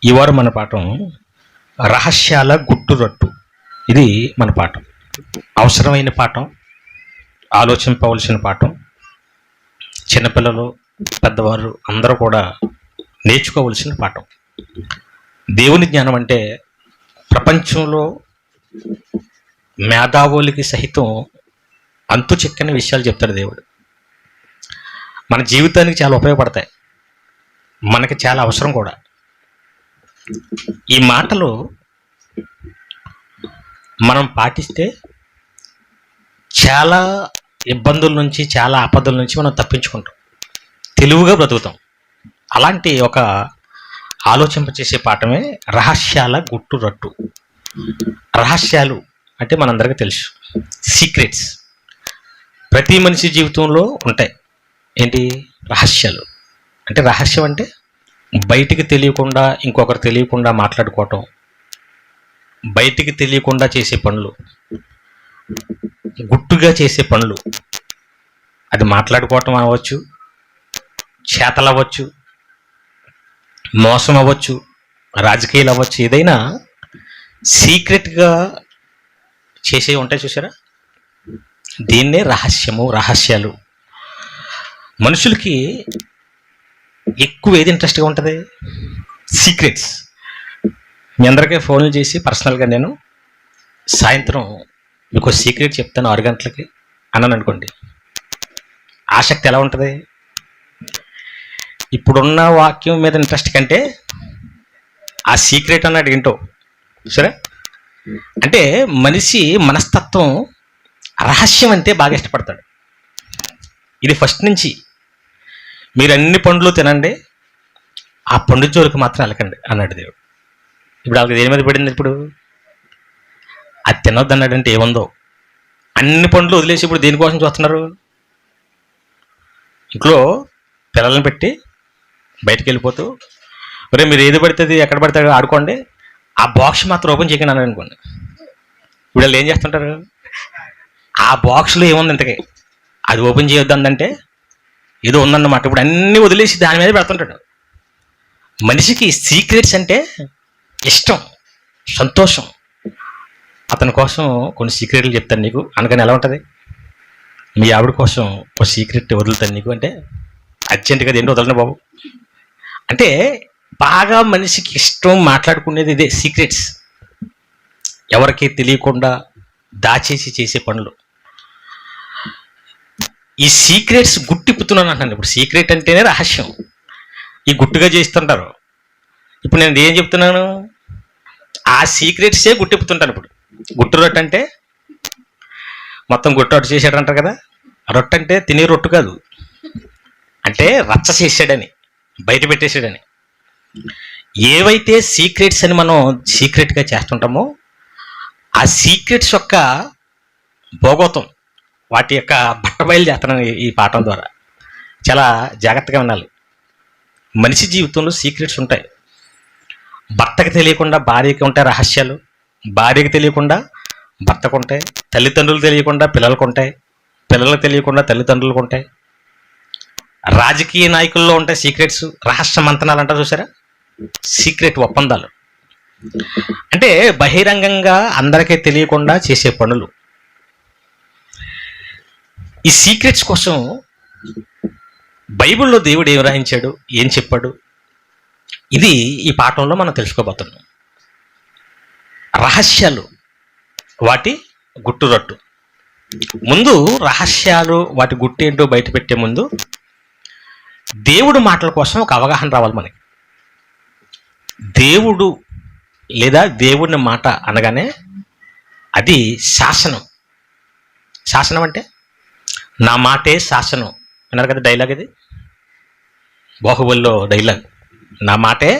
ఈ వారం మన పాఠం రహస్యాల గుట్టురట్టు. ఇది మన పాఠం. అవసరమైన పాఠం, ఆలోచింపవలసిన పాఠం. చిన్నపిల్లలు, పెద్దవారు అందరూ కూడా నేర్చుకోవలసిన పాఠం. దేవుని జ్ఞానం అంటే ప్రపంచంలో మేధావులకి సహితం అంతు చిక్కని విషయాలు చెప్తాడు దేవుడు. మన జీవితానికి చాలా ఉపయోగపడతాయి, మనకి చాలా అవసరం కూడా. ఈ మాటలు మనం పాటిస్తే చాలా ఇబ్బందుల నుంచి, చాలా ఆపదల నుంచి మనం తప్పించుకుంటాం, తెలివిగా బ్రతుకుతాం. అలాంటి ఒక ఆలోచింపచేసే పాఠమే రహస్యాల గుట్టురట్టు. రహస్యాలు అంటే మనందరికీ తెలుసు, సీక్రెట్స్. ప్రతి మనిషి జీవితంలో ఉంటాయి. ఏంటి రహస్యాలు అంటే? రహస్యం అంటే బయటికి తెలియకుండా, ఇంకొకరు తెలియకుండా మాట్లాడుకోవటం, బయటికి తెలియకుండా చేసే పనులు, గుట్టుగా చేసే పనులు. అది మాట్లాడుకోవటం అవ్వచ్చు, చేతలు అవ్వచ్చు, మోసం అవ్వచ్చు, రాజకీయాలు అవ్వచ్చు. ఏదైనా సీక్రెట్గా చేసే ఉంటాయి, చూసారా? దీన్నే రహస్యము, రహస్యాలు. మనుషులకి ఎక్కువ ఏది ఇంట్రెస్ట్గా ఉంటుంది? సీక్రెట్స్. మీ అందరికీ ఫోన్లు చేసి పర్సనల్గా నేను సాయంత్రం మీకు సీక్రెట్ చెప్తాను 6 గంటలకి అన్నాను అనుకోండి, ఆసక్తి ఎలా ఉంటుంది? ఇప్పుడున్న వాక్యం మీద ఇంట్రెస్ట్ కంటే ఆ సీక్రెట్ అన్నాడు ఏంటో. సరే, అంటే మనిషి మనస్తత్వం రహస్యం అంటే బాగా ఇష్టపడతాడు. ఇది ఫస్ట్ నుంచి. మీరు అన్ని పండ్లు తినండి, ఆ పండు జోలికి మాత్రం వెళ్ళకండి అన్నాడు దేవుడు. ఇప్పుడు వాళ్ళకి దేని మీద పడింది? ఇప్పుడు అది తినొద్దు అన్నాడంటే ఏముందో. అన్ని పండ్లు వదిలేసి ఇప్పుడు దేనికోసం చూస్తున్నారు? ఇంట్లో పిల్లల్ని పెట్టి బయటికి వెళ్ళిపోతూ, మరి మీరు ఏది పడుతుంది ఎక్కడ పడితే ఆడుకోండి, ఆ బాక్స్ మాత్రం ఓపెన్ చేయకండి అన్నాడు అనుకోండి. ఇప్పుడు వాళ్ళు ఏం చేస్తుంటారు? ఆ బాక్స్లో ఏముంది ఇంతకీ, అది ఓపెన్ చేయొద్దు అందంటే ఏదో ఉందన్నమాట. ఇప్పుడు అన్నీ వదిలేసి దాని మీద పెడుతుంటాడు. మనిషికి సీక్రెట్స్ అంటే ఇష్టం, సంతోషం. అతని కోసం కొన్ని సీక్రెట్లు చెప్తాను నీకు అనగానే ఎలా ఉంటుంది? మీ ఆవిడ కోసం ఒక సీక్రెట్ వదులుతాను నీకు అంటే అర్జెంటుగా ఏంటి వదలను బాబు అంటే, బాగా మనిషికి ఇష్టం మాట్లాడుకునేది ఇదే, సీక్రెట్స్. ఎవరికి తెలియకుండా దాచేసి చేసే పనులు. ఈ సీక్రెట్స్ గుట్టిప్పుతున్నాను అంటాను. ఇప్పుడు సీక్రెట్ అంటేనే రహస్యం. ఈ గుట్టుగా చేస్తుంటారు. ఇప్పుడు నేను ఏం చెప్తున్నాను? ఆ సీక్రెట్సే గుట్టిప్పుతుంటాను. ఇప్పుడు గుట్టు రొట్టె అంటే మొత్తం గుట్టు రొట్టె చేసాడంటారు కదా. రొట్టె అంటే తినే రొట్టు కాదు, అంటే రచ్చ చేసాడని, బయట పెట్టేసాడని. ఏవైతే సీక్రెట్స్ అని మనం సీక్రెట్గా చేస్తుంటామో ఆ సీక్రెట్స్ యొక్క భోగోతం, వాటి యొక్క బట్టబయలు చేస్తున్నాను ఈ పాఠం ద్వారా. చాలా జాగ్రత్తగా వినాలి. మనిషి జీవితంలో సీక్రెట్స్ ఉంటాయి. భర్తకు తెలియకుండా భార్యకి ఉంటాయి రహస్యాలు, భార్యకి తెలియకుండా భర్తకు ఉంటాయి, తల్లిదండ్రులు తెలియకుండా పిల్లలకు ఉంటాయి, పిల్లలకు తెలియకుండా తల్లిదండ్రులకు ఉంటాయి. రాజకీయ నాయకుల్లో ఉంటాయి సీక్రెట్స్, రహస్య మంతనాలు అంటారు చూసారా, సీక్రెట్ ఒప్పందాలు. అంటే బహిరంగంగా అందరికీ తెలియకుండా చేసే పనులు. ఈ సీక్రెట్స్ కోసం బైబిల్లో దేవుడు ఏం రాయించాడు, ఏం చెప్పాడు, ఇది ఈ పాఠంలో మనం తెలుసుకోబోతున్నాం. రహస్యాలు, వాటి గుట్టురట్టు. ముందు రహస్యాలు, వాటి గుట్టు ఏంటో బయట పెట్టే ముందు దేవుడు మాటల కోసం ఒక అవగాహన రావాలి మనకి. దేవుడు లేదా దేవుని మాట అనగానే అది శాసనం. శాసనం అంటే నా మాటే శాసనం అన్నారు కదా, డైలాగ్ ఇది, బాహుబలిలో డైలాగ్. నా మాటే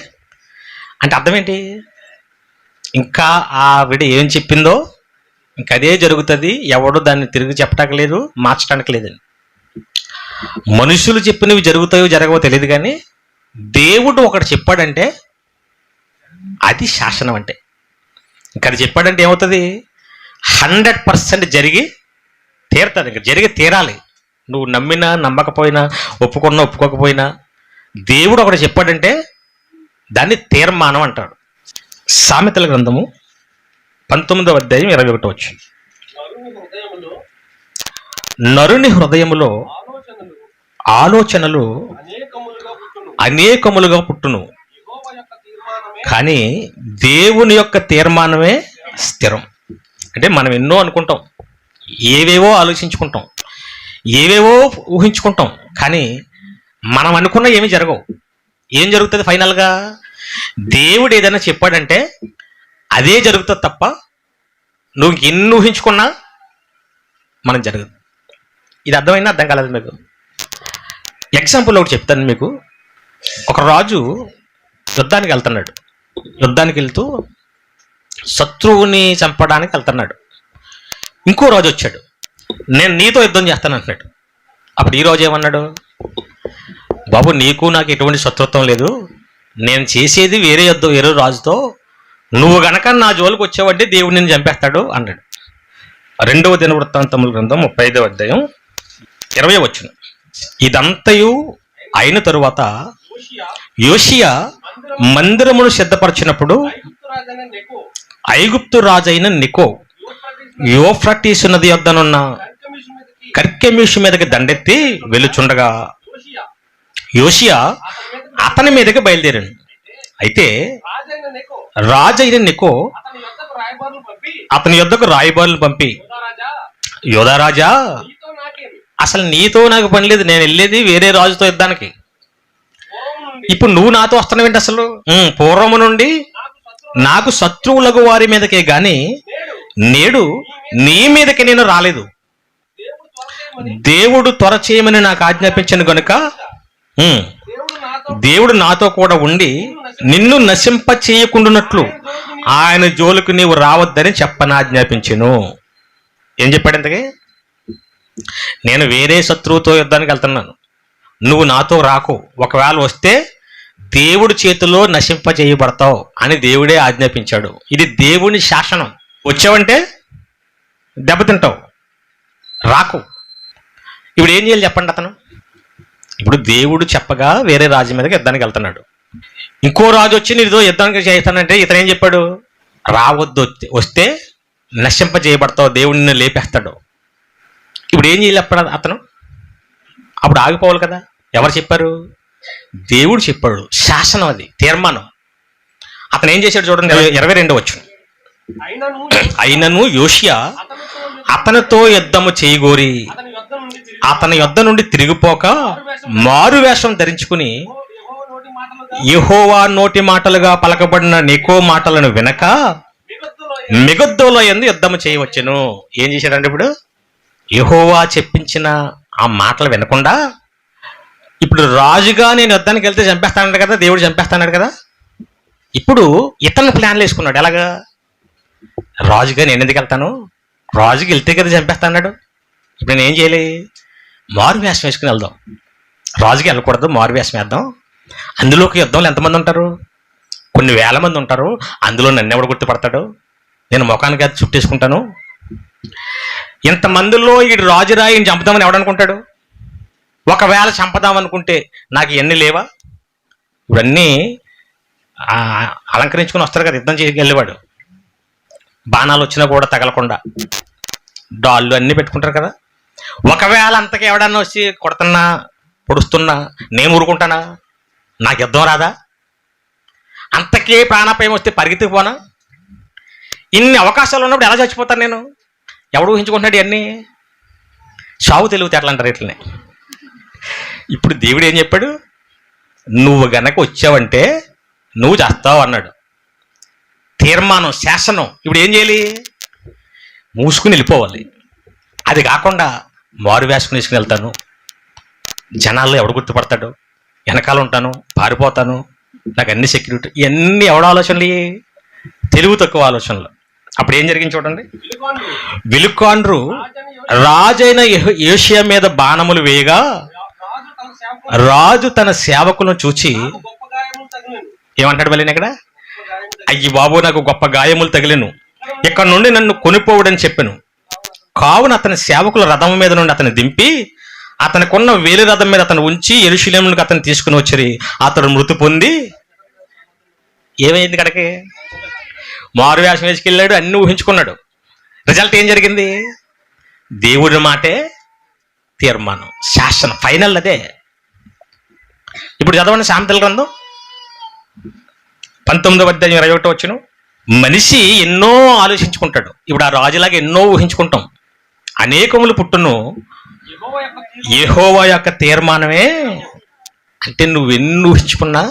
అంటే అర్థం ఏంటి? ఇంకా ఆవిడ ఏం చెప్పిందో ఇంకదే జరుగుతుంది, ఎవడు దాన్ని తిరిగి చెప్పటానికి లేదు, మార్చడానికి లేదని. మనుషులు చెప్పినవి జరుగుతాయో జరగవో తెలియదు, కానీ దేవుడు ఒకటి చెప్పాడంటే అది శాసనం. అంటే ఇంకా అది చెప్పాడంటే ఏమవుతుంది? 100% జరిగి తీరుతుంది. ఇంకా జరిగి తీరాలి. నువ్వు నమ్మినా నమ్మకపోయినా, ఒప్పుకున్నా ఒప్పుకోకపోయినా, దేవుడు ఒకటి చెప్పాడంటే దాన్ని తీర్మానం అంటారు. సామెతల గ్రంథము 19వ అధ్యాయం 21 వచ్చింది. నరుని హృదయములో ఆలోచనలు అనేకములుగా పుట్టును, కానీ దేవుని యొక్క తీర్మానమే స్థిరం. అంటే మనం ఎన్నో అనుకుంటాం, ఏవేవో ఆలోచించుకుంటాం, ఏవేవో ఊహించుకుంటాం, కానీ మనం అనుకున్న ఏమీ జరగవు. ఏం జరుగుతుంది ఫైనల్గా? దేవుడు ఏదైనా చెప్పాడంటే అదే జరుగుతుంది తప్ప నువ్వు ఎన్ని ఊహించుకున్నా మనం జరగదు. ఇది అర్థమైనా అర్థం కాలేదు మీకు? ఎగ్జాంపుల్ ఒకటి చెప్తాను మీకు. ఒక రాజు యుద్ధానికి వెళ్తున్నాడు. యుద్ధానికి వెళ్తూ శత్రువుని చంపడానికి వెళ్తున్నాడు. ఇంకో రాజు వచ్చాడు, నేను నీతో యుద్ధం చేస్తాను అంటున్నాడు. అప్పుడు ఈ రోజు ఏమన్నాడు? బాబు, నీకు నాకు ఎటువంటి శత్రుత్వం లేదు, నేను చేసేది వేరే యుద్ధం, వేరే రాజుతో. నువ్వు గనక నా జోలికి వచ్చావంటే దేవుడు నిన్ను చంపేస్తాడు అన్నాడు. 2వ దినవృత్తాంతముల గ్రంథం 35వ అధ్యాయం 20 వచనం. ఇదంతయు అయిన తరువాత యోషియా మందిరమును సిద్ధపరిచినప్పుడు ఐగుప్తు రాజైన నెకో యూఫ్రటీసు నది యొద్దనున్న కర్కెమీషు మీదకి దండెత్తి వెలుచుండగా యోషియా అతని మీదకి బయలుదేరాడు. అయితే రాజైన నెకో అతని యొద్దకు రాయబారులు పంపి, యోధారాజా, అసలు నీతో నాకు పని లేదు, నేను వెళ్ళేది వేరే రాజుతో యుద్ధానికి. ఇప్పుడు నువ్వు నాతో వస్తున్నావేంటి? అసలు పూర్వము నుండి నాకు శత్రువులకు వారి మీదకే గాని నేడు నీ మీదకి నేను రాలేదు. దేవుడు త్వర చేయమని నాకు ఆజ్ఞాపించను గనుక దేవుడు నాతో కూడా ఉండి నిన్ను నశింప చేయకుండానట్లు ఆయన జోలికి నీవు రావద్దని చెప్పనాజ్ఞాపించెను. ఏం చెప్పాడు ఇంతకీ? నేను వేరే శత్రువుతో యుద్ధానికి వెళ్తున్నాను, నువ్వు నాతో రాకు, ఒకవేళ వస్తే దేవుడి చేతిలో నశింప చేయబడతావు అని దేవుడే ఆజ్ఞాపించాడు. ఇది దేవుని శాసనం. వచ్చావంటే దెబ్బతింటావు, రాకు. ఇప్పుడు ఏం చేయాలి చెప్పండి? అతను ఇప్పుడు దేవుడు చెప్పగా వేరే రాజు మీదకి యుద్ధానికి వెళ్తున్నాడు. ఇంకో రాజు వచ్చి నీతో యుద్ధానికి చేస్తానంటే ఇతను ఏం చెప్పాడు? రావద్దు, వస్తే నశింప చేయబడతావు, దేవుడిని లేపేస్తాడు. ఇప్పుడు ఏం చేయాలి అతను? అప్పుడు ఆగిపోవాలి కదా. ఎవరు చెప్పారు? దేవుడు చెప్పాడు. శాసనం, అది తీర్మానం. అతను ఏం చేశాడు చూడండి, 22 వచనం. అయినను యోషియా అతనితో యుద్ధము చేయగోరి అతని యొద్ద నుండి తిరిగిపోక మారు వేషం ధరించుకుని యెహోవా నోటి మాటలుగా పలకబడిన నెకో మాటలను వినక మిగద్దోలో యందు యుద్ధము చేయవచ్చును. ఏం చేశాడంటే ఇప్పుడు యెహోవా చెప్పించిన ఆ మాటలు వినకుండా, ఇప్పుడు రాజుగా నేను యుద్ధానికి వెళ్తే చంపేస్తాడు కదా, దేవుడు చంపేస్తాడు కదా. ఇప్పుడు ఇతను ప్లాన్లు వేసుకున్నాడు. ఎలాగా? రాజుగా నేను ఎందుకు వెళ్తాను, రాజుకి వెళ్తే కదా చంపేస్తాడు. ఇప్పుడు నేను ఏం చేయాలి? మారు వేషం వేసుకుని వెళ్దాం. రాజుకి వెళ్ళకూడదు, మారు వేషం వేద్దాం. అందులోకి యుద్ధంలో ఎంతమంది ఉంటారు? కొన్ని వేల మంది ఉంటారు. అందులో నన్ను ఎవడు గుర్తుపడతాడు? నేను ముఖానికి అది చుట్టేసుకుంటాను. ఇంతమందిలో ఈ రాజురా ఈయన చంపుదామని ఎవడనుకుంటాడు? ఒకవేళ చంపదామనుకుంటే నాకు ఇవన్నీ లేవా? ఇవన్నీ అలంకరించుకుని వస్తారు కదా యుద్ధం చేసి వెళ్ళేవాడు. బాణాలు వచ్చినా కూడా తగలకుండా డాళ్ళు అన్నీ పెట్టుకుంటారు కదా. ఒకవేళ అంతకి ఎవడన్నా వచ్చి కొడుతున్నా పొడుస్తున్నా నేను ఊరుకుంటానా? నాకు యుద్ధం రాదా? అంతకే ప్రాణాపాయం వస్తే పరిగెత్తిపోనా? ఇన్ని అవకాశాలు ఉన్నప్పుడు ఎలా చచ్చిపోతాను నేను? ఎవడు ఊహించుకుంటున్నాడు ఇవన్నీ? చావు తెలివితేటలు అంటారు ఇట్లనే. ఇప్పుడు దేవుడు ఏం చెప్పాడు? నువ్వు గనక వచ్చావంటే నువ్వు చేస్తావు అన్నాడు. తీర్మానం, శాసనం. ఇప్పుడు ఏం చేయాలి? మూసుకుని వెళ్ళిపోవాలి. అది కాకుండా మారు వేసుకుని వేసుకుని వెళ్తాను, జనాల్లో ఎవడు గుర్తుపడతాడు, వెనకాల ఉంటాను, పారిపోతాను, నాకు అన్ని సెక్యూరిటీ, ఇవన్నీ ఎవడ ఆలోచనలు? తెలివి తక్కువ ఆలోచనలు. అప్పుడు ఏం జరిగింది చూడండి. విలుకాండ్రు రాజైన యోషియా మీద బాణములు వేయగా రాజు తన సేవకులను చూచి ఏమంటాడు? మళ్ళీ ఇక్కడ, అయ్యి బాబు, నాకు గొప్ప గాయములు తగిలేను, ఇక్కడ నుండి నన్ను కొనిపోవడని చెప్పాను. కావున అతని సేవకుల రథం మీద నుండి అతను దింపి అతనికున్న వేలి రథం మీద అతను ఉంచి యెరూషలేముకు అతను తీసుకుని వచ్చి అతను మృతి పొంది ఏమైంది కడకి? మారు వేషం వేసుకెళ్ళాడు, అన్ని ఊహించుకున్నాడు. రిజల్ట్ ఏం జరిగింది? దేవుడి మాటే తీర్మానం, శాసనం, ఫైనల్ అదే. ఇప్పుడు చదవండి సామెతల గ్రంథం 19:21. మనిషి ఎన్నో ఆలోచించుకుంటాడు. ఇప్పుడు ఆ రాజులాగా ఎన్నో ఊహించుకుంటాం. అనేకములు పుట్టును, యెహోవా యొక్క తీర్మానమే. అంటే నువ్వు ఎన్ని ఊహించుకున్నా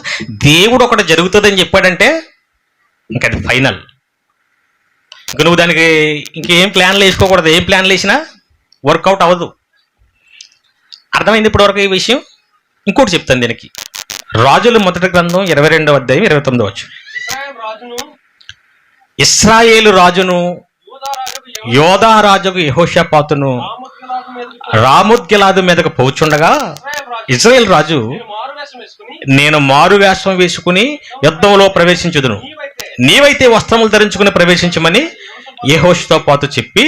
దేవుడు ఒకటి జరుగుతుందని చెప్పాడంటే ఇంకా అది ఫైనల్. ఇంకా నువ్వు దానికి ఇంకేం ప్లాన్లు వేసుకోకూడదు. ఏం ప్లాన్లు వేసినా వర్కౌట్ అవ్వదు. అర్థమైంది ఇప్పటివరకు ఈ విషయం? ఇంకోటి చెప్తాను దీనికి. రాజుల మొదటి గ్రంథం 22:29. ఇశ్రాయేలు రాజును యోధా రాజుకు యెహోషాపాతును రామోత్గిలాదు మీదకు పోచుండగా ఇశ్రాయేల్ రాజు, నేను మారు వేషం వేసుకుని యుద్ధంలో ప్రవేశించుదును, నీవైతే వస్త్రములు ధరించుకుని ప్రవేశించమని యెహోషాపాతు చెప్పి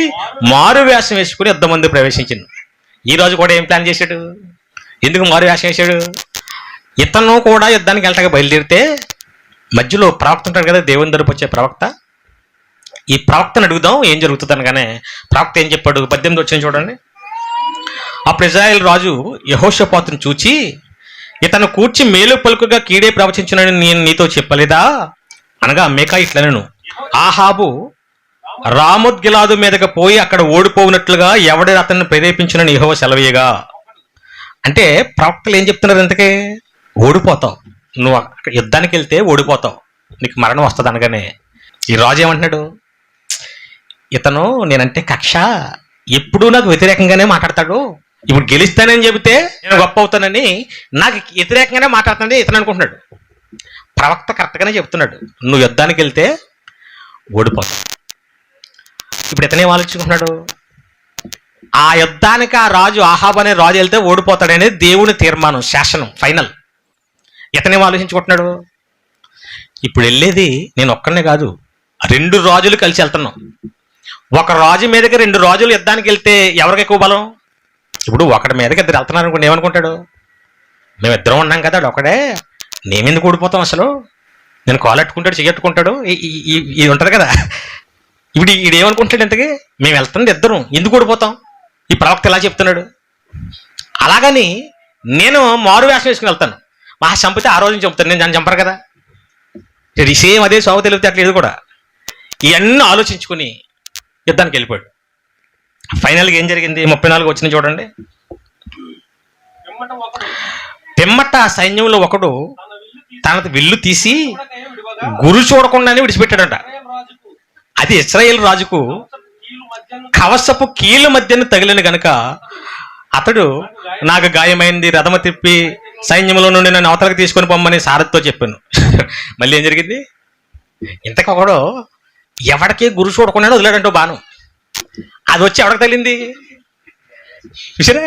మారు వేషం వేసుకుని యుద్ధం మంది ప్రవేశించింది. ఈ రోజు కూడా ఏం ప్లాన్ చేశాడు? ఎందుకు మారు వేషం వేశాడు? ఇతను కూడా యుద్ధానికి వెళ్ళటానికి బయలుదేరితే మధ్యలో ప్రవక్త ఉంటాడు కదా, దేవుని తరపు వచ్చే ప్రవక్త. ఈ ప్రవక్తను అడుగుదాం ఏం జరుగుతుంది అనగానే ప్రవక్త ఏం చెప్పాడు? 18 వచ్చింది చూడండి. అప్పుడు ఇశ్రాయేలు రాజు యెహోషాపాతును చూచి, ఇతను కూర్చి మేలు పలుకుగా కీడే ప్రవచించునని నేను నీతో చెప్పలేదా అనగా మీకా ఇట్లనెను, ఆహాబు రామోత్గిలాదు మీదకి పోయి అక్కడ ఓడిపోయినట్లుగా ఎవడే అతన్ని ప్రేరేపించునని యెహోవా సెలవీయగా. అంటే ప్రవక్తలు ఏం చెప్తున్నారు? ఇంతకీ ఓడిపోతావు, నువ్వు యుద్ధానికి వెళ్తే ఓడిపోతావు, నీకు మరణం వస్తుంది అనగానే ఈ రాజు ఏమంటున్నాడు? ఇతను నేనంటే కక్ష, ఎప్పుడూ నాకు వ్యతిరేకంగానే మాట్లాడతాడు. ఇప్పుడు గెలుస్తానని చెబితే నేను గొప్ప అవుతానని నాకు వ్యతిరేకంగానే మాట్లాడుతానని ఇతను అనుకుంటున్నాడు. ప్రవక్త కరెక్ట్గానే చెప్తున్నాడు, నువ్వు యుద్ధానికి వెళ్తే ఓడిపోతావు. ఇప్పుడు ఇతనేం ఆలోచించుకుంటున్నాడు? ఆ యుద్ధానికి ఆ రాజు ఆహాబ్ అనే రాజు వెళ్తే ఓడిపోతాడనేది దేవుని తీర్మానం, శాసనం, ఫైనల్. ఇతనేం ఆలోచించుకుంటున్నాడు? ఇప్పుడు వెళ్ళేది నేను ఒక్కనే కాదు, 2 రాజులు కలిసి వెళ్తున్నాం. ఒక రాజు మీదకి 2 రాజులు యుద్ధానికి వెళ్తే ఎవరికి ఎక్కువ బలం? ఇప్పుడు ఒకటి మీదకి 2 వెళ్తున్నారు అనుకోండి, ఏమనుకుంటాడు? మేమిద్దరం ఉన్నాం కదా, అది ఒకడే, నేమెందుకు ఓడిపోతాం అసలు, నేను కాలెట్టుకుంటాడు, చెయ్యట్టుకుంటాడు, ఇది ఉంటుంది కదా. ఇప్పుడు ఈడేమనుకుంటాడు? ఇంతకీ మేము వెళ్తుంది ఇద్దరం, ఎందుకు ఓడిపోతాం? ఈ ప్రవక్త ఎలా చెప్తున్నాడు? అలాగని నేను మారు వేషం వేసుకుని వెళ్తాను, మా చంపితే ఆ రోజుని చంపుతాను, నేను దాన్ని చంపరు కదా. సేమ్ అదే సాగు తెలిపితే అట్లా ఇది కూడా. ఇవన్నీ ఆలోచించుకుని యుద్ధానికి వెళ్ళిపోయాడు. ఫైనల్గా ఏం జరిగింది? 34 వచ్చిన చూడండి. పిమ్మట సైన్యంలో ఒకడు తన విల్లు తీసి గురి చూడకుండానే విడిచిపెట్టాడంట. అది ఇశ్రాయేలు రాజుకు కవసపు కీలు మధ్యన తగిలిన గనుక అతడు, నాకు గాయమైంది, రథమ తిప్పి సైన్యంలో నుండి నన్ను అవతలకు తీసుకొని పొమ్మని సారథితో చెప్పాను. మళ్ళీ ఏం జరిగింది? ఇంతకొకడు ఎవడికి గురి చూడకుండా వదిలాడంటో బాను. అది వచ్చి ఎవరికి తగిలింది? చూసారా,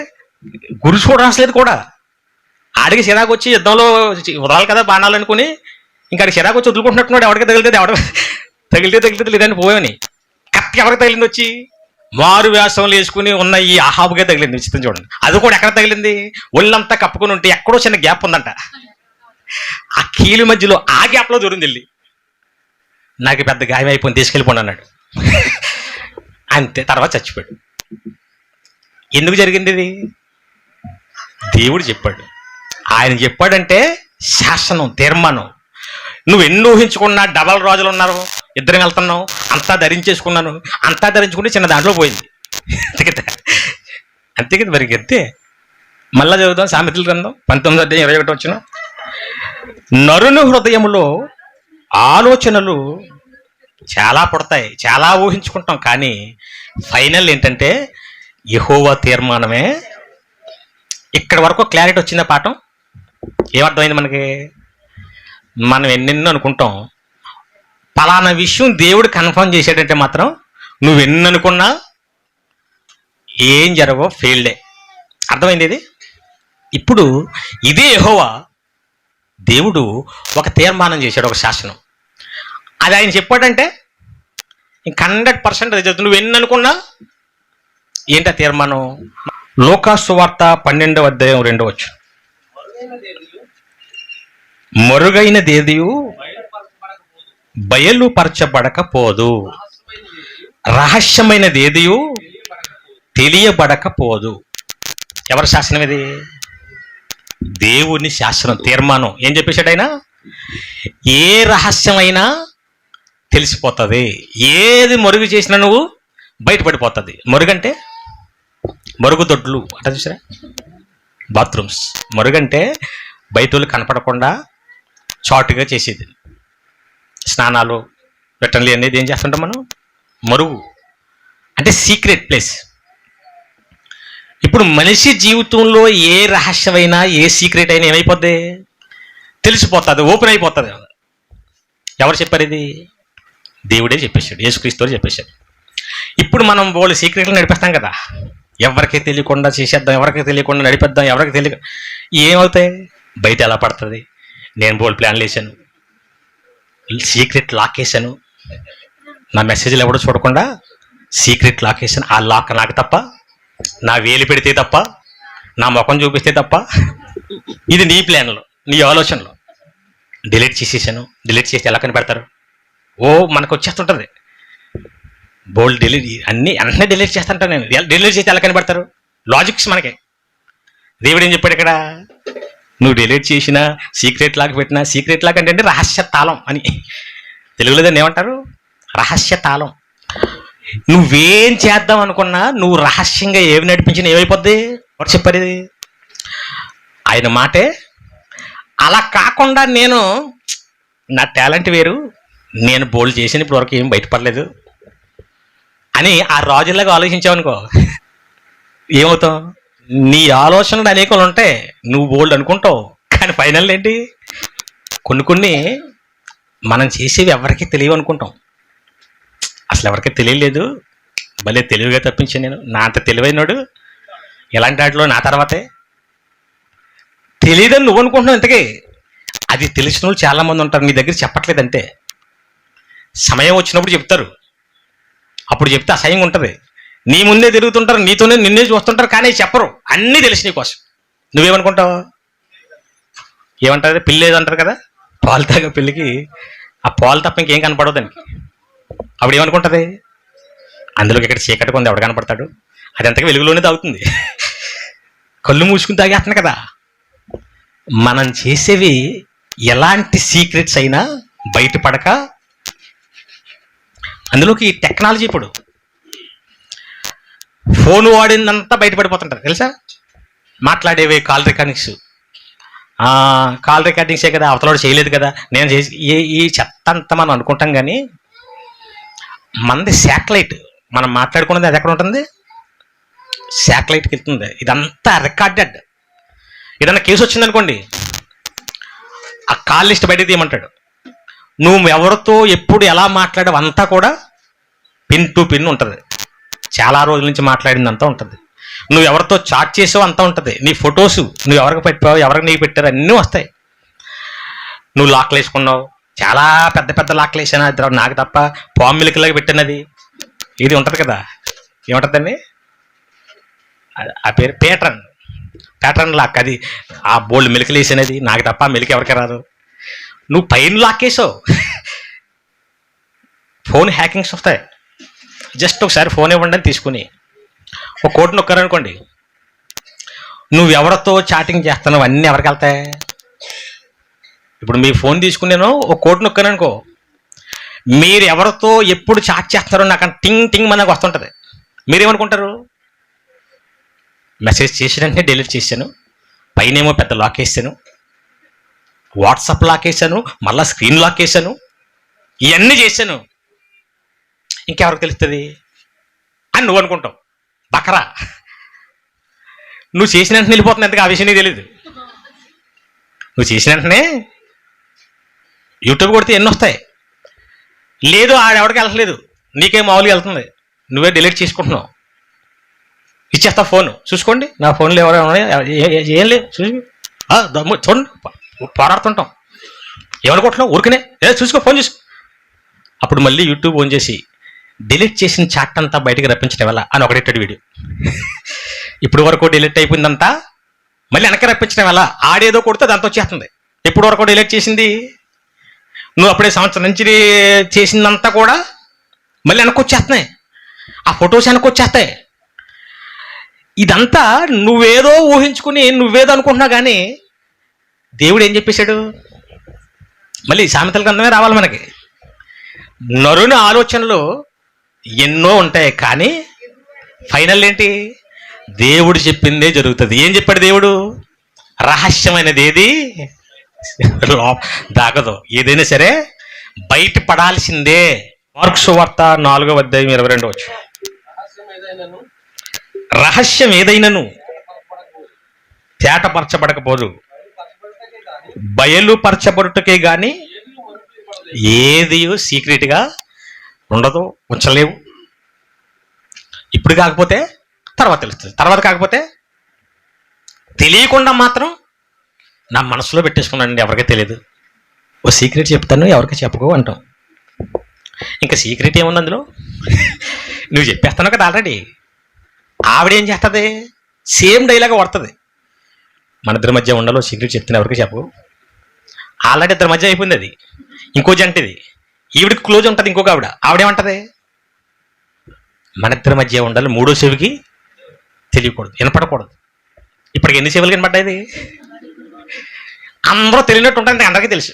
గురి చూడలేదు కూడా. ఆడికి చిరాకు వచ్చి యుద్ధంలో వదలాలి కదా బాణాలు అనుకుని, ఇంకా ఆడికి చిరాకు వచ్చి వదులుకుంటున్నట్టున్నాడు. ఎవరికి తగిలితే తగిలితే లేదని పోయాని కరెక్ట్గా ఎవరికి తగిలింది? వచ్చి మారు వేషంలో వేసుకుని ఉన్న ఈ ఆహాబుగా తగిలింది. విచిత్రం చూడండి. అది కూడా ఎక్కడ తగిలింది? ఒళ్ళంతా కప్పుకొని ఉంటే ఎక్కడో చిన్న గ్యాప్ ఉందంట. ఆ కీలు మధ్యలో ఆ గ్యాప్లో దూరం వెళ్ళి, నాకు పెద్ద గాయం అయిపోయింది, తీసుకెళ్ళిపోండి అన్నాడు. అంతే, తర్వాత చచ్చిపోయాడు. ఎందుకు జరిగింది ఇది? దేవుడు చెప్పాడు. ఆయన చెప్పాడంటే శాసనం, తీర్మానం. నువ్వు ఎన్ని ఊహించుకున్నా, డబల్ రాజులు ఉన్నారు, ఇద్దరం వెళ్తున్నావు, అంతా ధరించేసుకున్నాను, అంతా ధరించుకుంటే చిన్న దాంట్లో పోయింది. అంతే కదా మరి. అంతే. మళ్ళా చదువుతాం సామెతల గ్రంథం 19:21 వచ్చిన, నరుని హృదయములో ఆలోచనలు చాలా పుడతాయి, చాలా ఊహించుకుంటాం, కానీ ఫైనల్ ఏంటంటే యెహోవా తీర్మానమే. ఇక్కడ వరకు క్లారిటీ వచ్చిందా పాఠం? ఏమర్థమైంది మనకి? మనం ఎన్నెన్నో అనుకుంటాం, పలానా విషయం దేవుడు కన్ఫర్మ్ చేసాడంటే మాత్రం నువ్వు ఎన్ని అనుకున్నా ఏం జరగో ఫెయిల్డే. అర్థమైంది ఇది? ఇప్పుడు ఇదే యెహోవా దేవుడు ఒక తీర్మానం చేశాడు, ఒక శాసనం. అది ఆయన చెప్పాడంటే ఇంక 100% అది జరుగుతుంది. నువ్వు ఎన్ని అనుకున్నా ఏంటి ఆ తీర్మానం? లూకా సువార్త 12:2. మరుగైన దేదియు బయలుపరచబడకపోదు. రహస్యమైనది ఏదియు తెలియబడకపోదు. ఎవరి శాసనం ఇది? దేవుని శాసనం, తీర్మానం. ఏం చెప్పేశాడు ఆయన? ఏ రహస్యమైనా తెలిసిపోతుంది. ఏది మరుగు చేసినా నువ్వు బయటపడిపోతుంది. మరుగంటే మరుగుదొడ్లు అంటే చూసారా, బాత్రూమ్స్. మరుగంటే బయట వాళ్ళు కనపడకుండా చాటుగా చేసేది. స్నానాలు వెట్టన్లు అనేది ఏం చేస్తుంటాం మనం? మరుగు అంటే సీక్రెట్ ప్లేస్. ఇప్పుడు మనిషి జీవితంలో ఏ రహస్యమైనా, ఏ సీక్రెట్ అయినా ఏమైపోద్ది? తెలిసిపోతుంది, ఓపెన్ అయిపోతుంది. ఎవరు చెప్పారు ఇది? దేవుడే చెప్పేశాడు, యేసుక్రీస్తు చెప్పేశాడు. ఇప్పుడు మనం వాళ్ళు సీక్రెట్లు నడిపిస్తాం కదా, ఎవరికి తెలియకుండా చేసేద్దాం, ఎవరికి తెలియకుండా నడిపిద్దాం, ఎవరికి తెలియ ఏమవుతాయి? బయట ఎలా పడుతుంది? నేను బోల్డ్ ప్లాన్లు వేసాను, సీక్రెట్ లాక్ వేసాను, నా మెసేజ్లు ఎవడో చూడకుండా సీక్రెట్ లాక్ వేసాను. ఆ లాక్ నాకు తప్ప, నా వేలు పెడితే తప్ప, నా ముఖం చూపిస్తే తప్ప. ఇది నీ ప్లాన్లో, నీ ఆలోచనలో. డిలీట్ చేసేసాను. డిలీట్ చేస్తే ఎలా కనిపెడతారు? ఓ మనకు వచ్చేస్తుంటుంది బోల్డ్ డిలీట్, అన్నీ వెంటనే డిలీట్ చేస్తుంటాను నేను. డిలీట్ చేస్తే ఎలా కనిపెడతారు? లాజిక్స్ మనకి. దేవుడు ఏం చెప్పాడు ఇక్కడ? నువ్వు డిలీట్ చేసినా, సీక్రెట్ లాక్ పెట్టినా, సీక్రెట్ లాక్ అంటే రహస్య తాళం అని తెలుగులో దాన్ని ఏమంటారు? రహస్య తాళం. నువ్వేం చేద్దాం అనుకున్నా, నువ్వు రహస్యంగా ఏమి నడిపించినా ఏమైపోద్ది? ఎవరు చెప్పారు ఇది? ఆయన మాటే. అలా కాకుండా నేను నా టాలెంట్ వేరు, నేను బోల్డ్ చేసిన ఇప్పుడు వరకు ఏం బయటపడలేదు అని ఆ రాజులాగా ఆలోచించావనుకో, ఏమవుతావు? నీ ఆలోచనలు అనేకలు ఉంటాయి, నువ్వు బోల్డ్ అనుకుంటావు, కానీ ఫైనల్ ఏంటి? కొన్ని మనం చేసేవి ఎవరికి తెలియవు అనుకుంటాం. అసలు ఎవరికి తెలియలేదు, భలే తెలివిగా తప్పించాను నేను, నా అంత తెలివైనడు ఇలాంటి వాటిలో నా తర్వాతే. తెలియదని నువ్వు అనుకుంటున్నావు. ఇంతకీ అది తెలిసిన వాళ్ళు చాలామంది ఉంటారు, నీ దగ్గర చెప్పట్లేదు అంతే. సమయం వచ్చినప్పుడు చెప్తారు, అప్పుడు చెప్తే అసహ్యంగా ఉంటుంది. నీ ముందే తిరుగుతుంటారు, నీతోనే నిన్నే చూస్తుంటారు, కానీ చెప్పరు. అన్నీ తెలిసి నీ కోసం. నువ్వేమనుకుంటావు? ఏమంటారు? పిల్లి లేదంటారు కదా, పాలు తాగే పిల్లికి ఆ పాలు తప్ప ఇంకేం కనపడవు దానికి. అప్పుడు ఏమనుకుంటుంది? అందులోకి ఇక్కడ చీకటి కొంది, ఎవడు కనపడతాడు? అది అంతగా వెలుగులోనే తాగుతుంది, కళ్ళు మూసుకుని తాగేస్తుంది కదా. మనం చేసేవి ఎలాంటి సీక్రెట్స్ అయినా బయటపడక, అందులోకి ఈ టెక్నాలజీ ఇప్పుడు ఫోన్ వాడిందంతా బయటపడిపోతుంటారు తెలుసా. మాట్లాడేవి కాల్ రికార్డింగ్స్, కాల్ రికార్డింగ్సే కదా, అవతలవాడు చేయలేదు కదా, నేను చేసి ఈ చెత్త అంతా మనం అనుకుంటాం. కానీ మనది శాటిలైట్, మనం మాట్లాడుకున్నది అది ఎక్కడ ఉంటుంది? శాటిలైట్కి వెళ్తుంది. ఇదంతా రికార్డెడ్. ఏదన్నా కేసు వచ్చిందనుకోండి, ఆ కాల్ లిస్ట్ బయటకు తీయమంటాడు. నువ్వు ఎవరితో ఎప్పుడు ఎలా మాట్లాడావు అంతా కూడా పిన్ టు పిన్ ఉంటుంది. చాలా రోజుల నుంచి మాట్లాడిందంతా ఉంటుంది. నువ్వు ఎవరితో చాట్ చేసావు అంతా ఉంటుంది. నీ ఫొటోస్ నువ్వు ఎవరికి పెట్టావు, ఎవరికి నీకు పెట్టారు, అన్నీ వస్తాయి. నువ్వు లాక్లు వేసుకున్నావు, చాలా పెద్ద పెద్ద లాక్లు వేసాను, నాకు తప్ప పాము మిల్క్లాగా పెట్టినది ఇది ఉంటుంది కదా, ఏముంటుందండి ఆ పేరు? Pattern lock. అది ఆ బోల్డ్ మిల్క్లు వేసినది, నాకు తప్ప మిల్క్ ఎవరికి రాదు. నువ్వు పైన లాక్ వేసావు. ఫోన్ హ్యాకింగ్స్ వస్తాయి. జస్ట్ ఒకసారి ఫోన్ ఇవ్వండి అని తీసుకుని ఒక కోడ్ నొక్కారనుకోండి, నువ్వు ఎవరితో చాటింగ్ చేస్తున్నావు అన్నీ ఎవరికి వెళ్తాయి? ఇప్పుడు మీ ఫోన్ తీసుకుని నేను ఒక కోడ్ నొక్కాననుకో, మీరు ఎవరితో ఎప్పుడు చాట్ చేస్తున్నారో నాకు టింగ్ టింగ్ మనకు వస్తుంటుంది. మీరేమనుకుంటారు? మెసేజ్ చేసినంటే డిలీట్ చేశాను, పైనేమో పెద్ద లాక్ వేసాను, వాట్సాప్ లాక్ వేసాను, మళ్ళీ స్క్రీన్ లాక్ వేసాను, ఇవన్నీ చేశాను, ఇంకెవరికి తెలుస్తుంది అని నువ్వు అనుకుంటావు. బకరా, నువ్వు చేసిన వెంటనే వెళ్ళిపోతుంది. ఎంతగా ఆ విషయం నీకు తెలియదు. నువ్వు చేసిన వెంటనే యూట్యూబ్ కొడితే ఎన్ని వస్తాయి. లేదు ఆడెవడికి వెళ్ళట్లేదు, నీకే మామూలుగా వెళ్తుంది, నువ్వే డిలీట్ చేసుకుంటున్నావు. ఇచ్చేస్తా ఫోన్, చూసుకోండి నా ఫోన్లో ఎవరైనా ఏం లేదు, చూడండి పోరాడుతుంటాం. ఏమనుకుంటున్నావు? ఊరికనే చూసుకో, ఫోన్ చూసుకో. అప్పుడు మళ్ళీ యూట్యూబ్ ఓన్ చేసి డిలీట్ చేసిన చాట్ అంతా బయటకు రప్పించడం వల్ల అని ఒకటెట్టాడు వీడియో. ఇప్పుడు వరకు డిలీట్ అయిపోయిందంతా మళ్ళీ వెనక్కి రప్పించడం వల్ల ఆడేదో కొడితే దాంతో వచ్చేస్తుంది. ఎప్పుడు వరకు డిలీట్ చేసింది నువ్వు అప్పుడే సంవత్సరం నుంచి చేసిందంతా కూడా మళ్ళీ వెనక్కొచ్చేస్తున్నాయి, ఆ ఫొటోస్ వెనక్కొచ్చేస్తాయి. ఇదంతా నువ్వేదో ఊహించుకుని నువ్వేదో అనుకుంటున్నావు, కానీ దేవుడు ఏం చెప్పేశాడు? మళ్ళీ సామెతల గ్రంథమే రావాలి మనకి. నరుని ఆలోచనలు ఎన్నో ఉంటాయి, కానీ ఫైనల్ ఏంటి? దేవుడు చెప్పిందే జరుగుతుంది. ఏం చెప్పాడు దేవుడు? రహస్యమైనది ఏది దాగదు, ఏదైనా సరే బయట పడాల్సిందే. మార్కు సువార్త 4:22 వచ్చు. రహస్యం ఏదైనాను తేటపరచబడకపోదు, బయలుపరచబడుటకే గాని ఏది సీక్రెట్గా ఉండదు, ఉంచలేవు. ఇప్పుడు కాకపోతే తర్వాత తెలుస్తుంది, తర్వాత కాకపోతే తెలియకుండా మాత్రం నా మనసులో పెట్టేసుకున్నానండి, ఎవరికీ తెలియదు. ఓ సీక్రెట్ చెప్తాను, ఎవరికి చెప్పుకో అంటాం. ఇంకా సీక్రెట్ ఏముంది అందులో? నువ్వు చెప్పేస్తాను కదా ఆల్రెడీ. ఆవిడేం చేస్తుంది? సేమ్ డైలాగ్ పడుతుంది. మన ఇద్దరి మధ్య ఉండాలో సీక్రెట్ చెప్తున్నా, ఎవరికి చెప్పు. ఆల్రెడీ ఇద్దరి మధ్య అయిపోయింది అది. ఇంకో జంటిది, ఈవిడికి క్లోజ్ ఉంటుంది ఇంకొక ఆవిడేమంటది? మన ఇద్దరి మధ్య ఉండాలి, మూడో చెవికి తెలియకూడదు, వినపడకూడదు. ఇప్పటికి ఎన్ని చెవులు కనపడ్డాయి? అందరూ తెలియనట్టు ఉంటుంది, అందరికీ తెలుసు.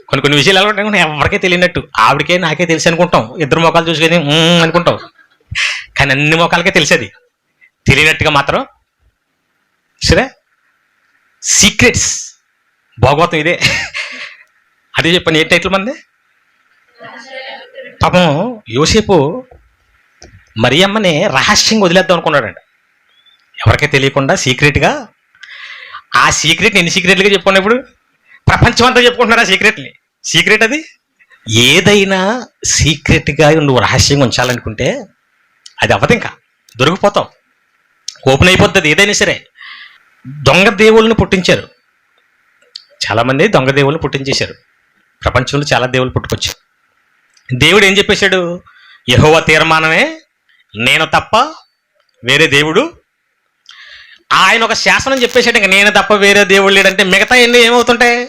కొన్ని విషయాలు ఎలా ఉంటాయి, ఎవరికే తెలియనట్టు. ఆవిడకే నాకే తెలిసి అనుకుంటాం, ఇద్దరు మొక్కలు చూసుకొని అనుకుంటాం, కానీ అన్ని మొక్కలకే తెలిసేది. తెలియనట్టుగా మాత్రం సరే. సీక్రెట్స్ భాగవతం ఇదే. అదే చెప్పండి, ఏ టైటిల్ మంది? పాపం యోసేపు మరియమ్మని రహస్యంగా వదిలేద్దాం అనుకున్నాడంట, ఎవరికీ తెలియకుండా సీక్రెట్గా. ఆ సీక్రెట్ని ఎన్ని సీక్రెట్లుగా చెప్పుకున్నప్పుడు ప్రపంచం అంతా చెప్పుకుంటున్నారు ఆ సీక్రెట్ని. సీక్రెట్ అది. ఏదైనా సీక్రెట్గా నువ్వు రహస్యంగా ఉంచాలనుకుంటే అది అవ్వదు, ఇంకా దొరికిపోతావు, ఓపెన్ అయిపోతుంది ఏదైనా సరే. దొంగ దేవుళ్ళని పుట్టించారు, చాలామంది దొంగ దేవుళ్ళని పుట్టించేశారు. ప్రపంచంలో చాలా దేవుళ్ళు పుట్టుకొచ్చారు. దేవుడు ఏం చెప్పేశాడు? యెహోవా తీర్మానమే, నేను తప్ప వేరే దేవుడు. ఆయన ఒక శాసనం చెప్పేశాడు, ఇంకా నేను తప్ప వేరే దేవుడు లేడంటే మిగతా ఎన్ని ఏమవుతుంటాయి?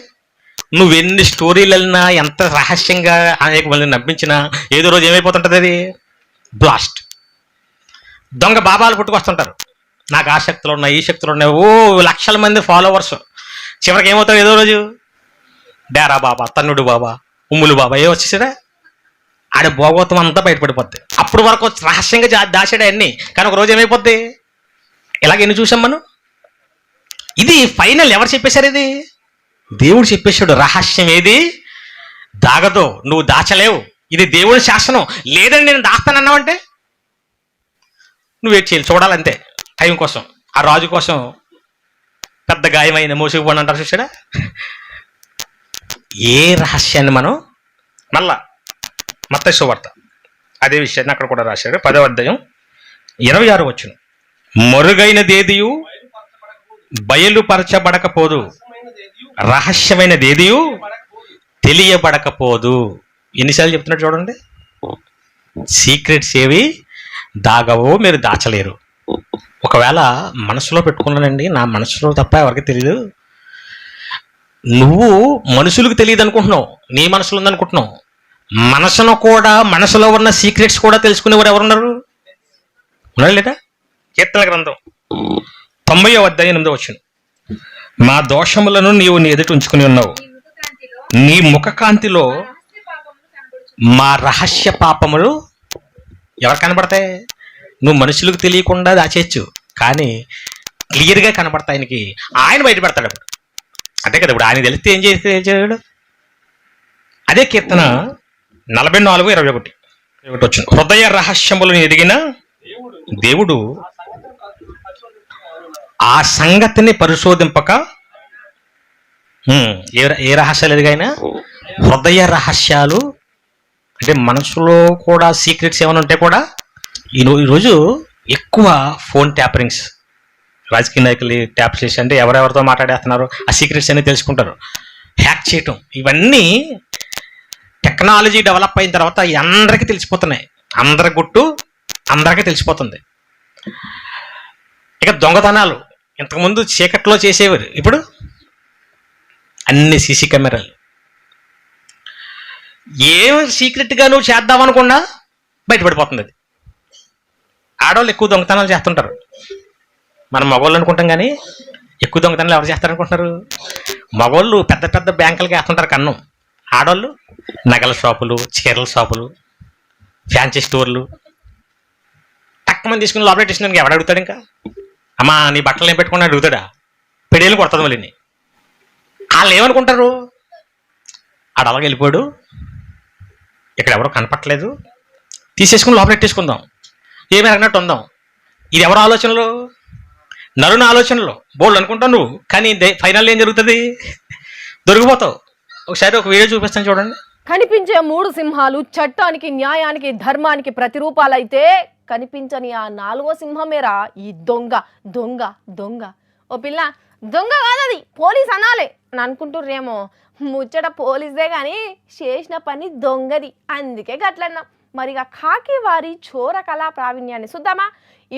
నువ్వెన్ని స్టోరీలు వెళ్ళినా, ఎంత రహస్యంగా అనేక మందిని నమ్మించినా, ఏదో రోజు ఏమైపోతుంటుంది? అది బ్లాస్ట్. దొంగ బాబాలు పుట్టుకొస్తుంటారు, నాకు ఆ శక్తులు ఉన్నాయి, ఈ శక్తులు ఉన్నాయి, ఓ లక్షల మంది ఫాలోవర్స్. చివరికి ఏమవుతాడు? ఏదో రోజు డేరా బాబా, తన్నుడు బాబా, ఉమ్ములు బాబా ఏ వచ్చేసాడా, ఆడ భోగవతం అంతా బయటపడిపోద్ది. అప్పుడు వరకు రహస్యంగా దాచాడు అన్నీ, కానీ ఒక రోజు ఏమైపోద్ది? ఇలాగ ఎన్ని చూసాం మనం. ఇది ఫైనల్. ఎవరు చెప్పేశారు? ఇది దేవుడు చెప్పేశాడు. రహస్యం ఏది దాగదో, నువ్వు దాచలేవు, ఇది దేవుడి శాసనం. లేదని నేను దాస్తానన్నావంటే నువ్వు వెయిట్ చేయాలి, చూడాలంతే, టైం కోసం. ఆ రాజు కోసం పెద్ద గాయమైన మోసుకుపోండి అంటారు చూసాడా. ఏ రహస్యాన్ని మనం మళ్ళా మత్తయి సువార్త అదే విషయాన్ని అక్కడ కూడా రాశాడు, 10వ అధ్యాయం 26 వచనం. మరుగైనదేదియు బయలుపరచబడకపోదు, రహస్యమైనదేదియు తెలియబడకపోదు. ఎన్నిసార్లు చెప్తున్నాడు చూడండి. సీక్రెట్స్ ఏవి దాగవో మీరు దాచలేరు. ఒకవేళ మనసులో పెట్టుకున్నానండి, నా మనసులో తప్ప ఎవరికి తెలియదు. నువ్వు మనుషులకు తెలియదు అనుకుంటున్నావు, నీ మనసులో ఉందనుకుంటున్నావు. మనసును కూడా, మనసులో ఉన్న సీక్రెట్స్ కూడా తెలుసుకునేవారు ఎవరున్నారు? ఉన్నారు లేదా? కీర్తన గ్రంథం 90వ అధ్యాయం 8వ వచనం. మా దోషములను నీవు నీ ఎదుట ఉంచుకుని ఉన్నావు, నీ ముఖ కాంతిలో మా రహస్య పాపములు ఎవరు కనబడతాయి? నువ్వు మనుషులకు తెలియకుండా దాచేయచ్చు, కానీ క్లియర్గా కనబడతాయి ఆయనకి. ఆయన బయటపెడతాడు అప్పుడు. అంతే కదా, ఇప్పుడు ఆయన తెలిస్తే ఏం చేసాడు? అదే కీర్తన 44:21 వచ్చిన. హృదయ రహస్యములను ఎరిగిన దేవుడు ఆ సంగతిని పరిశోధింపక. ఏ రహస్యాలు ఎదిగైనా? హృదయ రహస్యాలు అంటే మనసులో కూడా సీక్రెట్స్ ఏమైనా ఉంటే కూడా. ఈరోజు ఎక్కువ ఫోన్ ట్యాపరింగ్స్, రాజకీయ నాయకులు ట్యాప్ చేసి అంటే ఎవరెవరితో మాట్లాడేస్తున్నారు ఆ సీక్రెట్స్ అన్ని తెలుసుకుంటారు. హ్యాక్ చేయటం, ఇవన్నీ టెక్నాలజీ డెవలప్ అయిన తర్వాత అందరికీ తెలిసిపోతున్నాయి. అందరి గుట్టు అందరికీ తెలిసిపోతుంది. ఇక దొంగతనాలు ఇంతకుముందు చీకట్లో చేసేవారు, ఇప్పుడు అన్ని సీసీ కెమెరాలు. ఏం సీక్రెట్గా నువ్వు చేద్దామనుకున్నా బయటపడిపోతుంది అది. ఆడవాళ్ళు ఎక్కువ దొంగతనాలు చేస్తుంటారు, మనం మగవాళ్ళు అనుకుంటాం కానీ ఎక్కువ దొంగతనాలు ఎవరు చేస్తారనుకుంటున్నారు? మగవాళ్ళు పెద్ద పెద్ద బ్యాంకులకి వేస్తుంటారు కన్నం, ఆడవాళ్ళు నగల షాపులు, చీరల షాపులు, ఫ్యాన్సీ స్టోర్లు. టక్కుమని తీసుకుని లోపల తీసుకుని ఎవడు అడుగుతాడు? ఇంకా అమ్మా నీ బట్టలు ఏం పెట్టుకుని అడుగుతాడా? పెడేళ్ళు కొడుతుంది మళ్ళీ. వాళ్ళు ఏమనుకుంటారు? ఆడ అలాగే వెళ్ళిపోయాడు, ఇక్కడ ఎవరో కనపట్టలేదు, తీసేసుకుని లోపల పెట్టేసుకుందాం, ఏమి అన్నట్టు ఉందాం. ఇది ఎవరు ఆలోచనలు? నరుని ఆలోచనలు బోల్డ్ అనుకుంటావు నువ్వు, కానీ ఫైనల్ ఏం జరుగుతుంది? దొరికిపోతావు. ఒకసారి ఒక వీడియో చూపిస్తాను చూడండి. కనిపించే 3 సింహాలు చట్టానికి, న్యాయానికి, ధర్మానికి ప్రతిరూపాలైతే కనిపించని ఆ 4వ సింహమేరా ఈ దొంగ. దొంగ దొంగ ఓ పిల్ల, దొంగ కాదది, పోలీస్ అనాలి అని అనుకుంటుర్రేమో. ముచ్చట పోలీసుదే కానీ చేసిన పని దొంగది, అందుకే గట్లన్నాం. మరిగా కాకి వారి చోర కళా ప్రావీణ్యాన్ని చూద్దామా?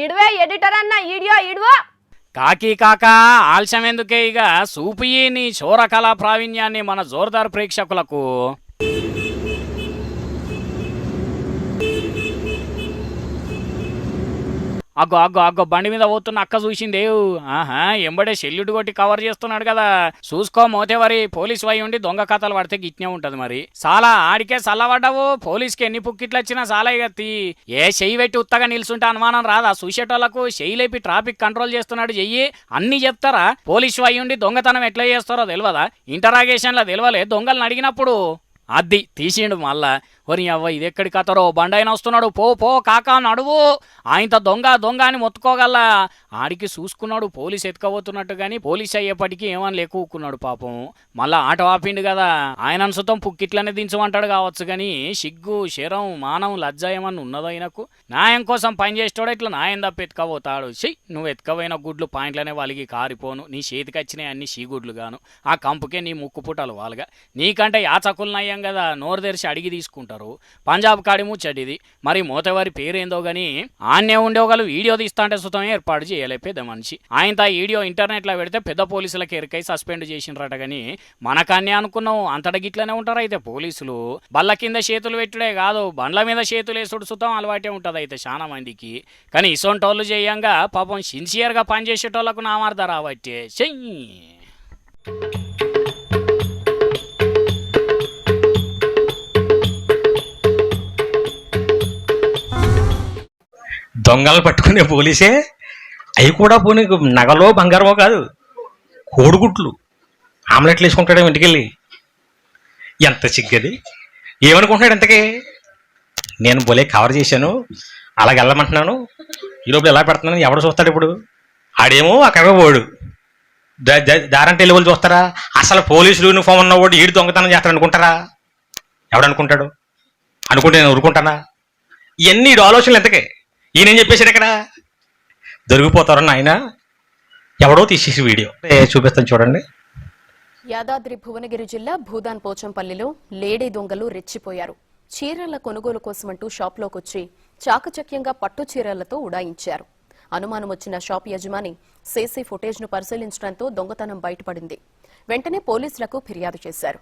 ఇడువే ఎడిటర్ అన్న, ఈడియో ఇడువో. కాకి కాక ఆలస్యం ఎందుకే, ఇక సూపియి నీ చోర కళా ప్రావీణ్యాన్ని మన జోర్దార్ ప్రేక్షకులకు. అగ్గో అగ్గో అగ్గో బండి మీద పోతున్న అక్క చూసిందేవు. ఆహా, ఎంబడే సెల్యూట్ కొట్టి కవర్ చేస్తున్నాడు కదా. చూసుకో మోతేవరి, పోలీసు వై ఉండి దొంగ కథలు పడితే గిట్నే ఉంటది మరి. చాలా ఆడికే చల్లబడ్డావు, పోలీసుకి ఎన్ని పుక్కిట్లు వచ్చినా చాలా ఇగత్తి. ఏ చెయ్యి పెట్టి ఉత్తగా నిల్చుంటే అనుమానం రాదా చూసేటోళ్లకు? చెయ్యి లేపి ట్రాఫిక్ కంట్రోల్ చేస్తున్నాడు చెయ్యి అన్ని చెప్తారా? పోలీసు వై ఉండి దొంగతనం ఎట్లా చేస్తారో తెలియదా? ఇంటరాగేషన్లో తెలియలే దొంగలను అడిగినప్పుడు? అది తీసిండు మళ్ళా. ఒరి అవ్వ ఇది ఎక్కడి కథరో, బండైన వస్తున్నాడు, పో పో కాకా నడువు, ఆయనతో దొంగ దొంగ అని మొత్తుకోగల. ఆడికి చూసుకున్నాడు పోలీసు ఎత్తుకపోతున్నట్టు, కానీ పోలీస్ అయ్యేపటికి ఏమని లేకున్నాడు పాపం. మళ్ళా ఆటో ఆపిండు కదా, ఆయన సుతం పుక్కిట్లనే దించమంటాడు కావచ్చు, కానీ సిగ్గు శరం మానం లజ్జ ఏమన్నా ఉన్నదో ఆయనకు? న్యాయం కోసం పనిచేసేటోడు ఇట్లా న్యాయం తప్ప ఎత్తుకపోతాడు. నువ్వు ఎత్తుకపోయిన గుడ్లు పాయింట్లనే వాళ్ళకి కారిపోను, నీ చేతికి వచ్చినాయి అన్ని షీగుడ్లు గాను, ఆ కంపుకే నీ ముక్కు పుటాలు వాళ్ళగా. నీకంటే యాచకులు నయ్యం కదా, నోరు తెరిచి అడిగి తీసుకుంటారు. పంజాబ్ కాడి ముచ్చటిది. మరి మోతవారి పేరేందో గాని ఆన్నే ఉండేవాళ్ళు వీడియో తీస్తాంటే సుతం ఏర్పాటు చేయలే పెద్ద మనిషి. ఆయనతో ఆ వీడియో ఇంటర్నెట్లో పెడితే పెద్ద పోలీసులకు ఎరికై సస్పెండ్ చేసినరట. కానీ మనకన్నే అనుకున్నాం అంతట గిట్లనే ఉంటారు అయితే పోలీసులు. బల్ల కింద చేతులు పెట్టుడే కాదు, బండ్ల మీద చేతులు వేసుడు సుతం అలవాటే ఉంటుంది అయితే చాలా మందికి. కానీ ఇసొంటోళ్ళు చేయంగా పాపం సిన్సియర్గా పనిచేసేటోళ్లకు నామార్ద రాబట్టే చెయ్యి. దొంగలు పట్టుకునే పోలీసే, అవి కూడా పోనీ నగలో బంగారమో కాదు, కోడిగుట్లు ఆమ్లెట్లు వేసుకుంటాడేమో ఇంటికెళ్ళి. ఎంత సిగ్గది! ఏమనుకుంటున్నాడు ఇంతకీ? నేను బోలే కవర్ చేశాను, అలాగ వెళ్ళమంటున్నాను, ఈలోపు ఎలా పెడుతున్నాను, ఎవడు చూస్తాడు ఇప్పుడు? ఆడేమో అక్కడ పోడు, దారంటే వెళ్ళి వాళ్ళు చూస్తారా? అసలు పోలీసులు యూనిఫామ్ ఉన్నవాడు ఈడు దొంగతనం చేస్తాడు అనుకుంటారా? ఎవడనుకుంటాడు? అనుకుంటే నేను ఊరుకుంటానా? ఇవన్నీ ఈడు ఆలోచనలు ఎంతకే. ఈయనేం చెప్పేశాడు ఇక్కడ? దొరికిపోతారని ఆయన ఎవడో తీసేసి వీడియో చూపిస్తాను చూడండి. యాదాద్రి భువనగిరి జిల్లా భూదాన్ పోచంపల్లిలో లేడీ దొంగలు రెచ్చిపోయారు. చీరల కొనుగోలు కోసమంటూ షాప్లోకొచ్చి చాకచక్యంగా పట్టు చీరలతో ఉడాయించారు. అనుమానం వచ్చిన షాప్ యజమాని సీసీ ఫుటేజ్ను పరిశీలించడంతో దొంగతనం బయటపడింది. వెంటనే పోలీసులకు ఫిర్యాదు చేశారు.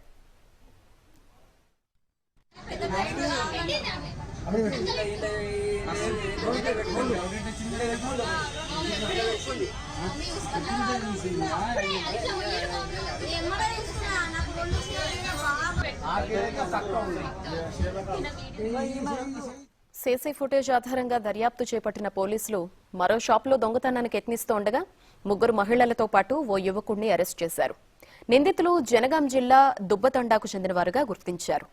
సీసీ ఫుటేజ్ ఆధారంగా దర్యాప్తు చేపట్టిన పోలీసులు మరో షాపులో దొంగతనానికి యత్నిస్తుండగా 3 మహిళలతో పాటు ఓ యువకుడిని అరెస్ట్ చేశారు. నిందితులు జనగాం జిల్లా దుబ్బతండాకు చెందినవారుగా గుర్తించారు.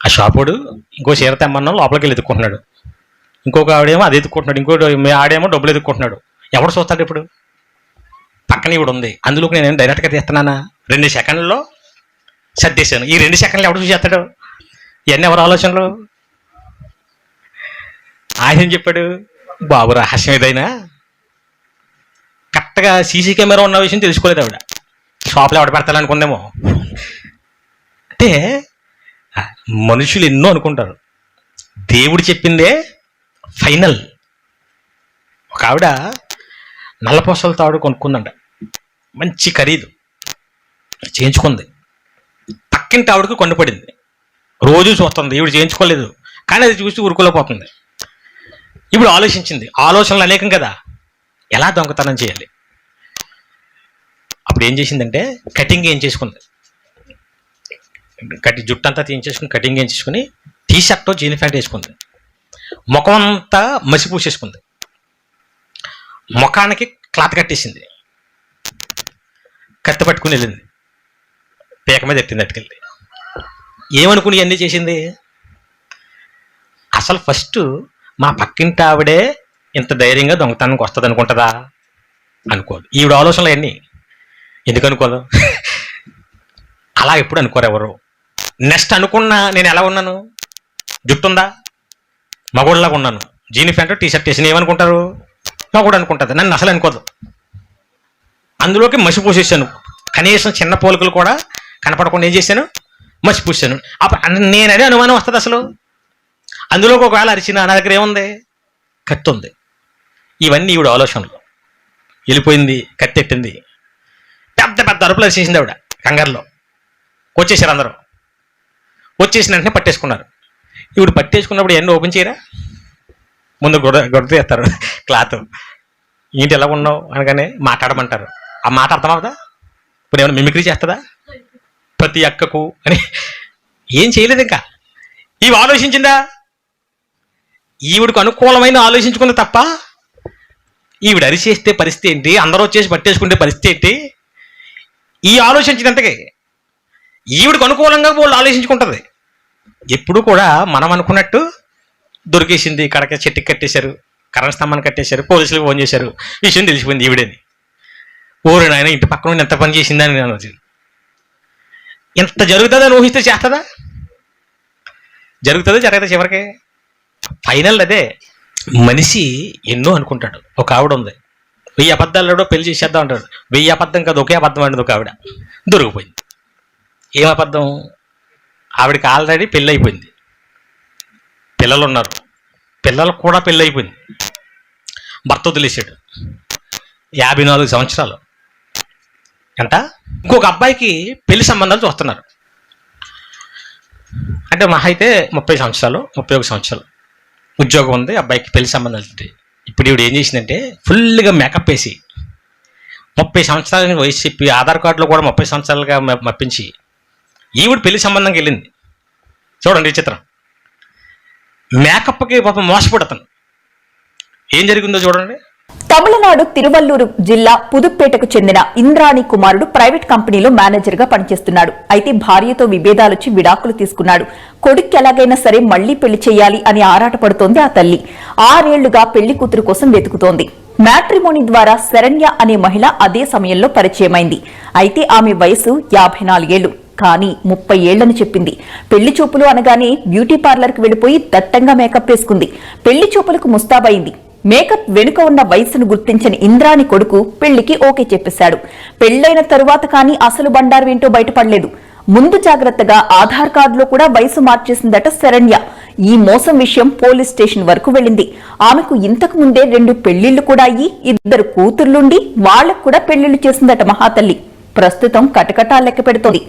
ఆ షాపుడు ఇంకో చీర తెమ్మన్నా లోపలికి వెళ్ళి ఎత్తుకుంటున్నాడు, ఇంకొక ఆవిడేమో అది ఎత్తుకుంటున్నాడు, ఇంకోటి ఆడేమో డబ్బులు ఎత్తుకుంటున్నాడు. ఎవడు చూస్తాడు ఇప్పుడు? పక్కన ఇవిడ ఉంది, అందులోకి నేను డైరెక్ట్గా తీస్తున్నానా? 2 సెకండ్లలో సర్దేశాను. ఈ 2 సెకండ్లు ఎవడు చూసేస్తాడు? ఇవన్నీ ఎవరు ఆలోచనలు? ఆయన ఏం చెప్పాడు? బాబు రహస్యం ఏదైనా కరెక్ట్గా సీసీ కెమెరా ఉన్న విషయం తెలుసుకోలేదు ఆవిడ. షాప్లో ఎవడ పెడతాలనుకుందేమో. అంటే మనుషులు ఎన్నో అనుకుంటారు, దేవుడు చెప్పిందే ఫైనల్. ఒక ఆవిడ నల్లపూసల తాడు కొనుక్కుందంట, మంచి ఖరీదు, చేయించుకుంది. పక్క పక్కింటి ఆవిడకి కొండ పడింది. రోజు చూస్తుంది, ఈవిడ చేయించుకోలేదు, కానీ అది చూసి ఊరుకోలేకపోతుంది. ఇప్పుడు ఆలోచించింది, ఆలోచనలు అనేకం కదా, ఎలా దొంగతనం చేయాలి. అప్పుడు ఏం చేసిందంటే కటింగ్ ఏం చేసుకుంది, జుట్టు అంతా తీయించేసుకుని కటింగ్ ఏం చేసుకుని టీ షర్ట్ జీన్ ప్యాంట్ వేసుకుంది, ముఖం అంతా మసి పూసేసుకుంది, ముఖానికి క్లాత్ కట్టేసింది, కత్తి పట్టుకుని వెళ్ళింది, పేక మీద ఎత్తింది అట్టుకెళ్ళి. ఏమనుకుని ఇవన్నీ చేసింది? అసలు ఫస్ట్ మా పక్కింటి ఆవిడే ఇంత ధైర్యంగా దొంగతనానికి వస్తుంది అనుకుంటుందా? అనుకోదు. ఈవిడ ఆలోచనలు అన్నీ ఎందుకు అనుకోదు? అలా ఎప్పుడు అనుకోరు ఎవరు. నెక్స్ట్ అనుకున్నా నేను ఎలా ఉన్నాను, జుట్టు ఉందా, మగోళ్ళలాగా ఉన్నాను, జీన్ ప్యాంట్ టీ షర్ట్ వేసిన ఏమనుకుంటారు? మగోడు అనుకుంటుంది. నన్ను అసలు అనుకోదు. అందులోకి మసి పూసేసాను, కనీసం చిన్న పోలికలు కూడా కనపడకుండా ఏం చేశాను, మసి పూసాను. అప్పుడు నేను అదే అనుమానం వస్తుంది అసలు. అందులోకి ఒకవేళ అరిచిన నా దగ్గర ఏముంది, కత్తి ఉంది. ఇవన్నీ ఈవిడ ఆలోచనలు. వెళ్ళిపోయింది, కత్తి ఎట్టింది, పెద్ద పెద్ద అరుపులు అరిచేసింది ఆవిడ కంగారులో. వచ్చేసారు అందరూ, వచ్చేసిన వెంటనే పట్టేసుకున్నారు. ఈవిడ పట్టేసుకున్నప్పుడు ఎన్ని ఓపెన్ చేయరా, ముందు గొడవ చేస్తారు క్లాత్. ఏంటి ఎలా ఉన్నావు అనగానే మాట్లాడమంటారు. ఆ మాట అర్థమవుదా? ఇప్పుడు ఏమైనా మిమిక్రీ చేస్తుందా ప్రతి అక్కకు అని? ఏం చేయలేదు. ఇంకా ఈవిడ ఆలోచించిందా? ఈవిడకు అనుకూలమైన ఆలోచించుకుంది తప్ప ఈవిడ అరిచేస్తే పరిస్థితి ఏంటి, అందరూ వచ్చేసి పట్టేసుకుంటే పరిస్థితి ఏంటి, ఈ ఆలోచించినంతకే ఈవిడకు అనుకూలంగా వాళ్ళు ఆలోచించుకుంటుంది. ఎప్పుడు కూడా మనం అనుకున్నట్టు దొరికేసింది, కడక చెట్టుకి కట్టేశారు, కరెంట్ స్తంభాన్ని కట్టేశారు, పోలీసులకు ఫోన్ చేశారు, విషయం తెలిసిపోయింది ఈవిడని. ఓరి నాయన ఇంటి పక్కన నుండి ఎంత పని చేసిందని నేను ఎంత జరుగుతుందని ఊహిస్తే చేస్తుందా? జరుగుతుందో జరగదా? చివరికి ఫైనల్ అదే. మనిషి ఎన్నో అనుకుంటాడు. ఒక ఆవిడ ఉంది, 1000 అబద్ధాలు పెళ్లి చేసేద్దాం అంటాడు. 1000 అబద్ధం కాదు, ఒకే అబద్ధం అంటది ఒక ఆవిడ. దొరికిపోయింది. ఏం అబద్ధం? ఆవిడకి ఆల్రెడీ పెళ్ళి అయిపోయింది, పిల్లలు ఉన్నారు, పిల్లలకు కూడా పెళ్ళి అయిపోయింది, భర్త వదిలేసాడు, 54 సంవత్సరాలు అంట. ఇంకొక అబ్బాయికి పెళ్లి సంబంధాలు చూస్తున్నారు. అంటే మహా అయితే 30 సంవత్సరాలు 31 సంవత్సరాలు ఉద్యోగం ఉంది, అబ్బాయికి పెళ్లి సంబంధాలు ఉంటాయి. ఇప్పుడు ఈవిడ ఏం చేసిందంటే ఫుల్గా మేకప్ వేసి 30 సంవత్సరాలని వయసు చెప్పి ఆధార్ కార్డులో కూడా 30 సంవత్సరాలుగా మప్పించి ఈవిడ పెళ్లి సంబంధంకి వెళ్ళింది. చూడండి ఈ చిత్రం. మేకప్కి పాపం మోసపడతాను. ఏం జరిగిందో చూడండి. తమిళనాడు తిరువల్లూరు జిల్లా పుదుప్పేటకు చెందిన ఇంద్రాణి కుమారుడు ప్రైవేట్ కంపెనీలో మేనేజర్ గా పనిచేస్తున్నాడు. అయితే భార్యతో విభేదాలొచ్చి విడాకులు తీసుకున్నాడు. కొడుక్కి ఎలాగైనా సరే మళ్లీ పెళ్లి చేయాలి అని ఆరాటపడుతోంది ఆ తల్లి. 6 ఏళ్లుగా పెళ్లి కూతురు కోసం వెతుకుతోంది. మ్యాట్రిమోనీ ద్వారా శరణ్య అనే మహిళ అదే సమయంలో పరిచయమైంది. అయితే ఆమె వయసు 54 ఏళ్లు, కానీ 30 ఏళ్లని చెప్పింది. పెళ్లి చూపులు అనగానే బ్యూటీ పార్లర్కి వెళ్లిపోయి దట్టంగా మేకప్ వేసుకుంది. పెళ్లి చూపులకు ముస్తాబైంది. మేకప్ వెనుక ఉన్న వయసును గుర్తించిన ఇంద్రాణి కొడుకు పెళ్లికి ఓకే చెప్పేశాడు. పెళ్లైన తరువాత కానీ అసలు బండారు ఏంటో బయటపడలేదు. ముందు జాగ్రత్తగా ఆధార్ కార్డులో కూడా వయసు మార్చేసిందట శరణ్య. ఈ మోసం విషయం పోలీస్ స్టేషన్ వరకు వెళ్ళింది. ఆమెకు ఇంతకు ముందే 2 పెళ్లిళ్లు కూడా అయ్యి 2 కూతుర్లుండి వాళ్లకు కూడా పెళ్లిళ్లు చేసిందట మహాతల్లి. ప్రస్తుతం కటకటా లెక్క పెడుతోంది.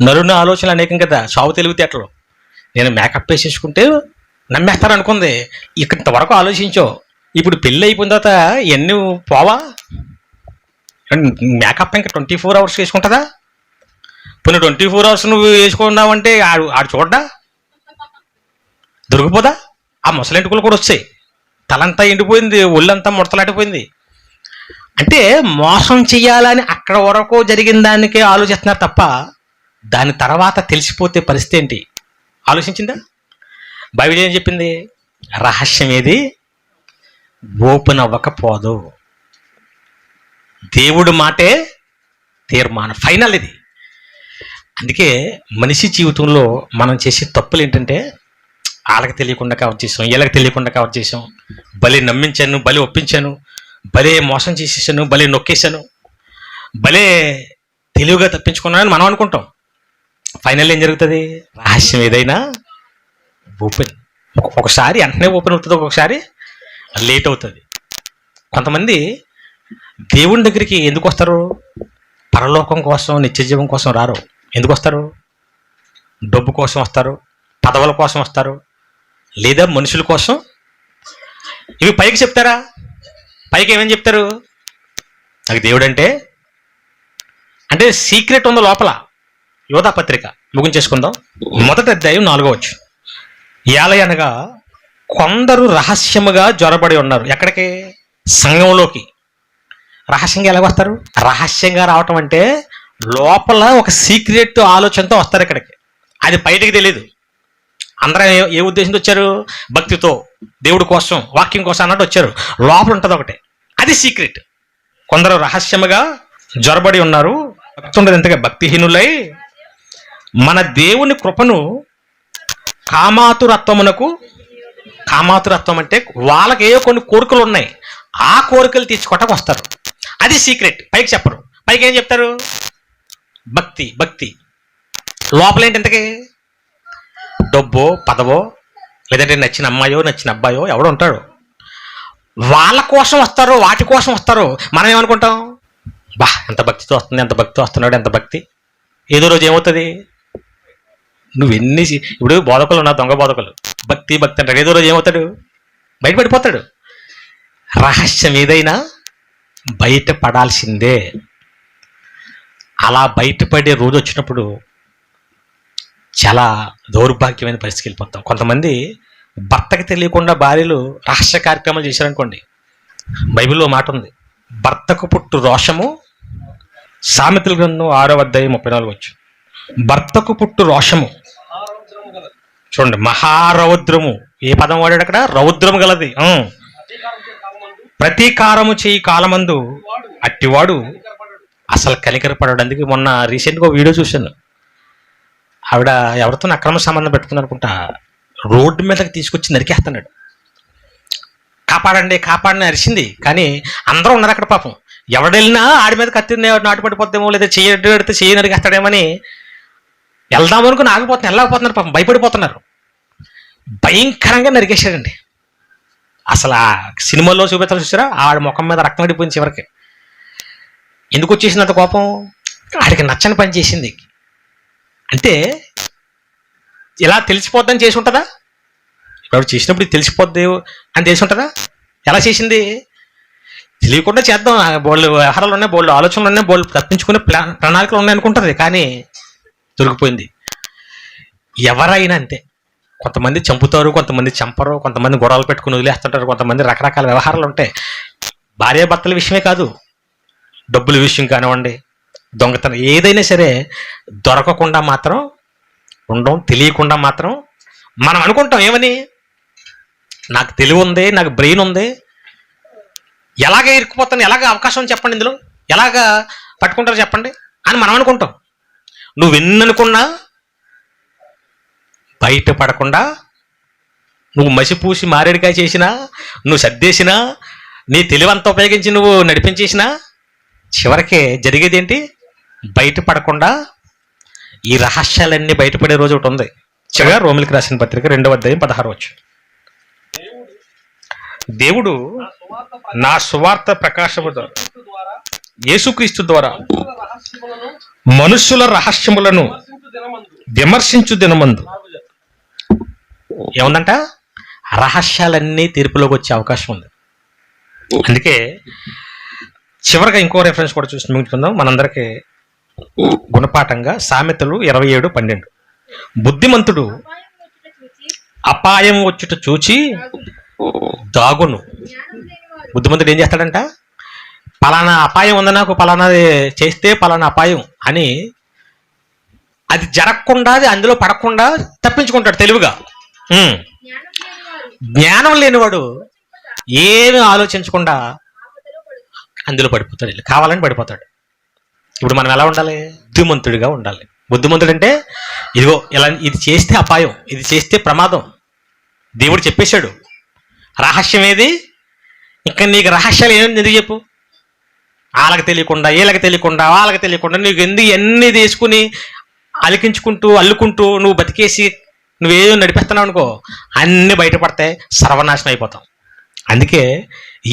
నరుని ఆలోచనలు అనేకం కదా, సావు తెలివితేటలు. నేను మేకప్ వేసేసుకుంటే నమ్మేస్తారు అనుకుంది. ఇంతవరకు ఆలోచించో. ఇప్పుడు పెళ్ళి అయిపోయిన తర్వాత ఎన్ని పోవా? మేకప్ ఇంకా 24 అవర్స్ వేసుకుంటుందా? పోనీ 24 అవర్స్ నువ్వు వేసుకున్నావంటే ఆడు చూడ్డా, దొరికిపోదా? ఆ ముసలింటికలు కూడా వచ్చాయి, తలంతా ఎండిపోయింది, ఒళ్ళంతా ముడతలాడిపోయింది. అంటే మోసం చెయ్యాలని అక్కడ వరకు జరిగిన దానికే ఆలోచిస్తున్నారు తప్ప దాని తర్వాత తెలిసిపోతే పరిస్థితి ఏంటి ఆలోచించిందా? బైబిల్ ఏం చెప్పింది? రహస్యం ఏది ఓపెన్ అవ్వకపోదు. దేవుడు మాటే తీర్మానం, ఫైనల్ ఇది. అందుకే మనిషి జీవితంలో మనం చేసే తప్పులు ఏంటంటే వాళ్ళకి తెలియకుండా కవర్ చేసాం, వీళ్ళకి తెలియకుండా కవర్ చేసాం, బలి నమ్మించాను, బలి ఒప్పించాను, భలే మోసం చేసేసాను, భలే నొక్కేశాను, భలే తెలివిగా తప్పించుకున్నానని మనం అనుకుంటాం. ఫైనల్ ఏం జరుగుతుంది? రహస్యం ఏదైనా ఓపెన్. ఒకసారి వెంటనే ఓపెన్ అవుతుంది, ఒక్కొక్కసారి లేట్ అవుతుంది. కొంతమంది దేవుని దగ్గరికి ఎందుకు వస్తారు? పరలోకం కోసం, నిత్యజీవం కోసం రారు, ఎందుకు వస్తారు? డబ్బు కోసం వస్తారు, పదవుల కోసం వస్తారు, లేదా మనుషుల కోసం. ఇవి పైకి చెప్తారా? పైకి ఏమని చెప్తారు? నాకు దేవుడు అంటే సీక్రెట్ ఉందో లోపల. యోధా పత్రిక ముగించేసుకుందాం. మొదటి అధ్యాయం 4వ వచనం. ఏలయనగా కొందరు రహస్యముగా జ్వరబడి ఉన్నారు. ఎక్కడికి? సంఘంలోకి. రహస్యంగా ఎలా వస్తారు? రహస్యంగా రావటం అంటే లోపల ఒక సీక్రెట్ ఆలోచనతో వస్తారు ఇక్కడికి. అది బయటకు తెలియదు. అందరూ ఏ ఉద్దేశంతో వచ్చారు? భక్తితో, దేవుడి కోసం, వాక్యం కోసం అన్నట్టు వచ్చారు. లోపల ఉంటుంది ఒకటి, అది సీక్రెట్. కొందరు రహస్యముగా జ్వరబడి ఉన్నారు. భక్తి ఉండదు, ఎంతగా భక్తిహీనులై మన దేవుని కృపను కామాతురత్వం అంటే వాళ్ళకి ఏవో కొన్ని కోరికలు ఉన్నాయి, ఆ కోరికలు తీర్చుకోవటానికి వస్తారు. అది సీక్రెట్. పైకి చెప్పరు. పైకి ఏం చెప్తారు? భక్తి. లోపలేంటి ఇంతకీ? డబ్బో, పదవో, లేదంటే నచ్చిన అమ్మాయో నచ్చిన అబ్బాయో ఎవడో ఉంటాడు. వాళ్ళ కోసం వస్తారు, వాటి కోసం వస్తారు. మనం ఏమనుకుంటాం? బా, ఎంత భక్తితో వస్తుంది, ఎంత భక్తితో వస్తున్నాడు, ఎంత భక్తి. ఏదో రోజు ఏమవుతుంది? ఇప్పుడు బోధకులు ఉన్నారు, దొంగ బోధకులు, భక్తి అంటాడు. ఏదో రోజు ఏమవుతాడు? బయటపడిపోతాడు. రహస్యం ఏదైనా బయటపడాల్సిందే. అలా బయటపడే రోజు వచ్చినప్పుడు చాలా దౌర్భాగ్యమైన పరిస్థితికి వెళ్ళిపోతాం. కొంతమంది భర్తకి తెలియకుండా భార్యలు రహస్య కార్యక్రమాలు చేశారనుకోండి. బైబిల్లో మాట ఉంది, భర్తకు పుట్టు రోషము. సామెతల గ్రంథం 6వ అధ్యాయం 34 వచనం. భర్తకు పుట్టు రోషము, చూడండి, మహారౌద్రము. ఏ పదం వాడాడు అక్కడ? రౌద్రము గలది. ప్రతీకారము చేయి కాలమందు అట్టివాడు అసలు కనికరపడాడు. అందుకే మొన్న రీసెంట్గా వీడియో చూశాను. ఆవిడ ఎవరితో అక్రమ సంబంధం పెట్టుకుంది అనుకుంటా, రోడ్డు మీదకి తీసుకొచ్చి నరికేస్తున్నాడు. కాపాడని అరిచింది. కానీ అందరూ ఉన్నారు అక్కడ. పాపం ఎవడెళ్ళినా ఆడి మీద కత్తి నాటు పడిపోద్దేమో, లేదా పెడితే చేయి నరికేస్తాడేమని వెళ్దామనుకుని వెళ్ళకపోతున్నారు. పాపం భయపడిపోతున్నారు. భయంకరంగా నరికేశాడండి. అసలు ఆ సినిమాలో చూసారా? ఆడి ముఖం మీద రక్తం పడిపోయింది చివరికి. ఎందుకు వచ్చేసినంత కోపం? ఆడికి నచ్చని పని చేసింది. అంటే ఇలా తెలిసిపోద్దని చేసి ఉంటుందా? ఇప్పుడు చేసినప్పుడు తెలిసిపోద్ది అని తెలిసి ఉంటుందా? ఎలా చేసింది? తెలియకుండా చేద్దాం, బోళ్ళు వ్యవహారాలు ఉన్నాయి, బోళ్ళు ఆలోచనలు ఉన్నాయి, బోళ్ళు తప్పించుకునే ప్రణాళికలు ఉన్నాయి అనుకుంటుంది. కానీ దొరికిపోయింది. ఎవరైనా అంతే. కొంతమంది చంపుతారు, కొంతమంది చంపరు, కొంతమంది గొడవలు పెట్టుకుని వదిలేస్తుంటారు, కొంతమంది రకరకాల వ్యవహారాలు ఉంటాయి. భార్యాభర్తల విషయమే కాదు, డబ్బుల విషయం కానివ్వండి, దొంగతనం, ఏదైనా సరే దొరకకుండా మాత్రం ఉండడం, తెలియకుండా మాత్రం మనం అనుకుంటాం ఏమని, నాకు తెలివి ఉంది, నాకు బ్రెయిన్ ఉంది, ఎలాగ ఇరుక్కుపోతాను, ఎలాగ అవకాశం చెప్పండి, ఇందులో ఎలాగ పట్టుకుంటారో చెప్పండి అని మనం అనుకుంటాం. నువ్వు ఎన్ననుకున్నా బయటపడకుండా, నువ్వు మసిపూసి మారేడికాయ చేసినా, నువ్వు సర్దేసినా, నీ తెలివంతా ఉపయోగించి నువ్వు నడిపించేసినా, చివరికి జరిగేది ఏంటి? బయటపడకుండా ఈ రహస్యాలన్నీ బయటపడే రోజు ఒకటి ఉంది. చివరిగా రోమిలికి రాసిన పత్రిక 2వ అధ్యాయం 16 వచనం. దేవుడు నా సువార్త ప్రకాశము ద్వారా, యేసుక్రీస్తు ద్వారా మనుషుల రహస్యములను విమర్శించు దినమందు ఏముందంట? రహస్యాలన్నీ తీర్పులోకి వచ్చే అవకాశం ఉంది. అందుకే చివరిగా ఇంకో రెఫరెన్స్ కూడా చూసి ముగించుకుందాం మనందరికీ గుణపాఠంగా. సామెతలు 27:12. బుద్ధిమంతుడు అపాయం వచ్చుట చూచి దాగును. బుద్ధిమంతుడు ఏం చేస్తాడంట? పలానా అపాయం ఉంది, నాకు పలానా చేస్తే పలానా అపాయం అని, అది జరగకుండా, అది అందులో పడకుండా తప్పించుకుంటాడు తెలివిగా. జ్ఞానం లేనివాడు ఏమి ఆలోచించకుండా అందులో పడిపోతాడు, కావాలని పడిపోతాడు. ఇప్పుడు మనం ఎలా ఉండాలి? బుద్ధిమంతుడిగా ఉండాలి. బుద్ధిమంతుడు అంటే ఇదిగో ఇలా, ఇది చేస్తే అపాయం, ఇది చేస్తే ప్రమాదం, దేవుడు చెప్పేశాడు. రహస్యం ఏది? ఇంకా నీకు రహస్యాలు ఏమేమి ఎందుకు చెప్పు? వాళ్ళకి తెలియకుండా, వీళ్ళకి తెలియకుండా, వాళ్ళకి తెలియకుండా నీకు ఎందుకు ఎన్ని తీసుకుని అలికించుకుంటూ అల్లుకుంటూ నువ్వు బతికేసి నువ్వేం నడిపిస్తున్నావు అనుకో, అన్నీ బయటపడతాయి, సర్వనాశనం అయిపోతాం. అందుకే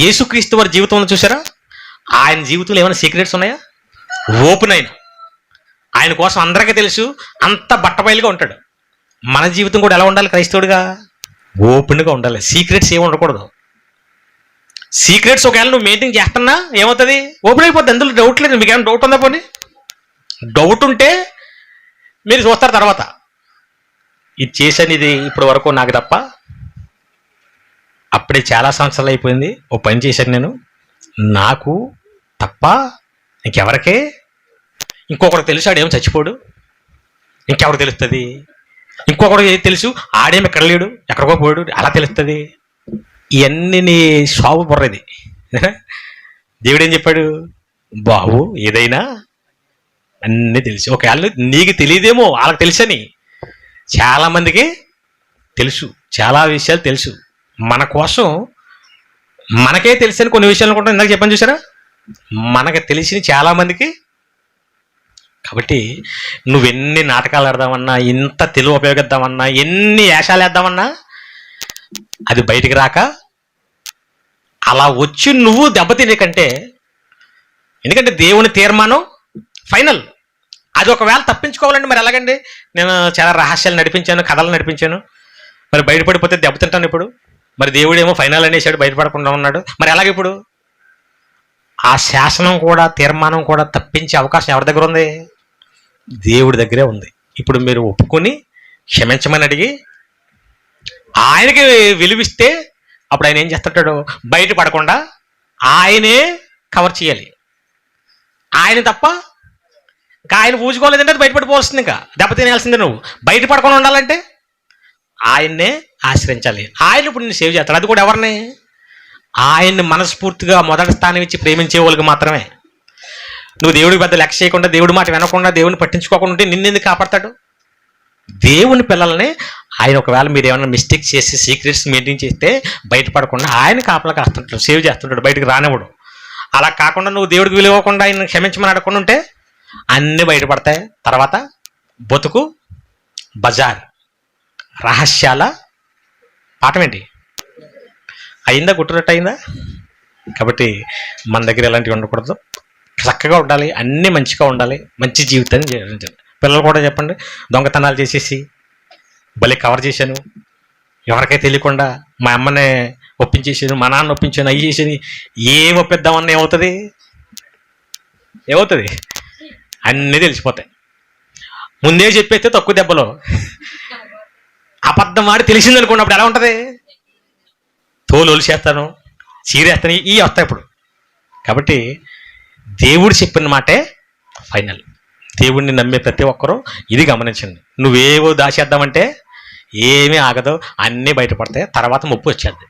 యేసుక్రీస్తు వారి జీవితంలో చూసారా, ఆయన జీవితంలో ఏమైనా సీక్రెట్స్ ఉన్నాయా? ఓపెన్ అయినా ఆయన కోసం అందరికీ తెలుసు, అంత బట్టబయలుగా ఉంటాడు. మన జీవితం కూడా ఎలా ఉండాలి క్రైస్తవుడిగా? ఓపెన్గా ఉండాలి. సీక్రెట్స్ ఏమి ఉండకూడదు. సీక్రెట్స్ ఒకవేళ నువ్వు మెయింటైన్ చేస్తున్నా ఏమవుతుంది? ఓపెన్ అయిపోద్ది. అందులో డౌట్ లేదు. మీకు ఏమైనా డౌట్ ఉందా? పోనీ డౌట్ ఉంటే మీరు చూస్తారు తర్వాత. ఇది చేశాను, ఇది ఇప్పటి వరకు నాకు తప్ప. అప్పుడే చాలా సంవత్సరాలు అయిపోయింది. ఓ పని చేశాను నేను, నాకు తప్ప ఇంకెవరికే. ఇంకొకరికి తెలుసు, ఆడేమో చచ్చిపోడు. ఇంకెవరికి తెలుస్తుంది? ఇంకొకరికి తెలుసు, ఆడేమి ఎక్కడ లేడు, ఎక్కడికో పోయాడు, అలా తెలుస్తుంది. ఇవన్నీ నీ స్వాభ బుర్రది. దేవుడేం చెప్పాడు? బాబు ఏదైనా అన్నీ తెలుసు. ఒకవేళ నీకు తెలియదేమో, వాళ్ళకి తెలుసని. చాలామందికి తెలుసు, చాలా విషయాలు తెలుసు. మన కోసం మనకే తెలుసని కొన్ని విషయాలు అనుకుంటాం. ఇందాక చెప్పాను చూసారా, మనకు తెలిసిన చాలామందికి. కాబట్టి నువ్వెన్ని నాటకాలు ఆడదామన్నా, ఇంత తెలుగు ఉపయోగిద్దామన్నా, ఎన్ని వేషాలు వేద్దామన్నా అది బయటికి రాక అలా వచ్చి నువ్వు దెబ్బతినే కంటే, ఎందుకంటే దేవుని తీర్మానం ఫైనల్. అది ఒకవేళ తప్పించుకోవాలంటే మరి ఎలాగండి? నేను చాలా రహస్యాలు నడిపించాను, కథలు నడిపించాను, మరి బయటపడిపోతే దెబ్బతింటాను ఇప్పుడు. మరి దేవుడేమో ఫైనల్ అనేసాడు, బయటపడకుండా ఉన్నాడు. మరి ఎలాగ ఇప్పుడు? ఆ శాసనం కూడా, తీర్మానం కూడా తప్పించే అవకాశం ఎవరి దగ్గర ఉంది? దేవుడి దగ్గరే ఉంది. ఇప్పుడు మీరు ఒప్పుకొని క్షమించమని అడిగి ఆయనకి విలువిస్తే అప్పుడు ఆయన ఏం చేస్తుంటాడు? బయటపడకుండా ఆయనే కవర్ చేయాలి. ఆయన తప్ప ఇంకా ఆయన పూజుకోలేదంటే అది బయటపడిపోవాల్సింది. ఇంకా దెబ్బ తినేయాల్సిందే. నువ్వు బయటపడకుండా ఉండాలంటే ఆయన్నే ఆశ్రయించాలి. ఆయన ఇప్పుడు నేను సేవ్ చేస్తాడు. అది కూడా ఎవరిని? ఆయన్ని మనస్ఫూర్తిగా మొదటి స్థానం ఇచ్చి ప్రేమించే వాళ్ళకి మాత్రమే. నువ్వు దేవుడికి పెద్ద లెక్క చేయకుండా, దేవుడి మాట వినకుండా, దేవుడిని పట్టించుకోకుండా ఉంటే నిన్నెందుకు కాపాడతాడు? దేవుని పిల్లల్ని ఆయన ఒకవేళ మీరు ఏమైనా మిస్టేక్స్ చేసి సీక్రెట్స్ మెయింటైన్ చేస్తే బయటపడకుండా ఆయన కాపలా కాస్తుంటాడు, సేవ్ చేస్తుంటాడు, బయటకు రానివ్వడు. అలా కాకుండా నువ్వు దేవుడికి విలువకుండా ఆయన క్షమించమని అడగకుండా ఉంటే అన్నీ బయటపడతాయి. తర్వాత బతుకు బజార్. రహస్యాల పాఠం ఏంటి? అయిందా? గుర్తున్నట్టు అయిందా? కాబట్టి మన దగ్గర ఎలాంటివి ఉండకూడదు. చక్కగా ఉండాలి, అన్నీ మంచిగా ఉండాలి, మంచి జీవితాన్ని జీవించాలి. పిల్లలు కూడా చెప్పండి, దొంగతనాలు చేసేసి భలే కవర్ చేశాను, ఎవరికై తెలియకుండా మా అమ్మనే ఒప్పించేసాను, మా నాన్న ఒప్పించాను, అయ్యి చేసేది. ఏం ఒప్పిద్దామన్నా ఏమవుతుంది? అన్నీ తెలిసిపోతాయి. ముందే చెప్పేస్తే తక్కువ దెబ్బలో. అబద్ధం ఆడి తెలిసిందనుకోండి, అప్పుడు ఎలా ఉంటుంది? తోలు ఒలిసేస్తాను, చీరేస్తాను, ఇవి వస్తాయి ఇప్పుడు. కాబట్టి దేవుడు చెప్పిన మాటే ఫైనల్. దేవుడిని నమ్మే ప్రతి ఒక్కరూ ఇది గమనించండి. నువ్వేవో దాచేద్దామంటే ఏమీ ఆగదు, అన్నీ బయటపడతాయి. తర్వాత ముప్పు వచ్చేద్ది.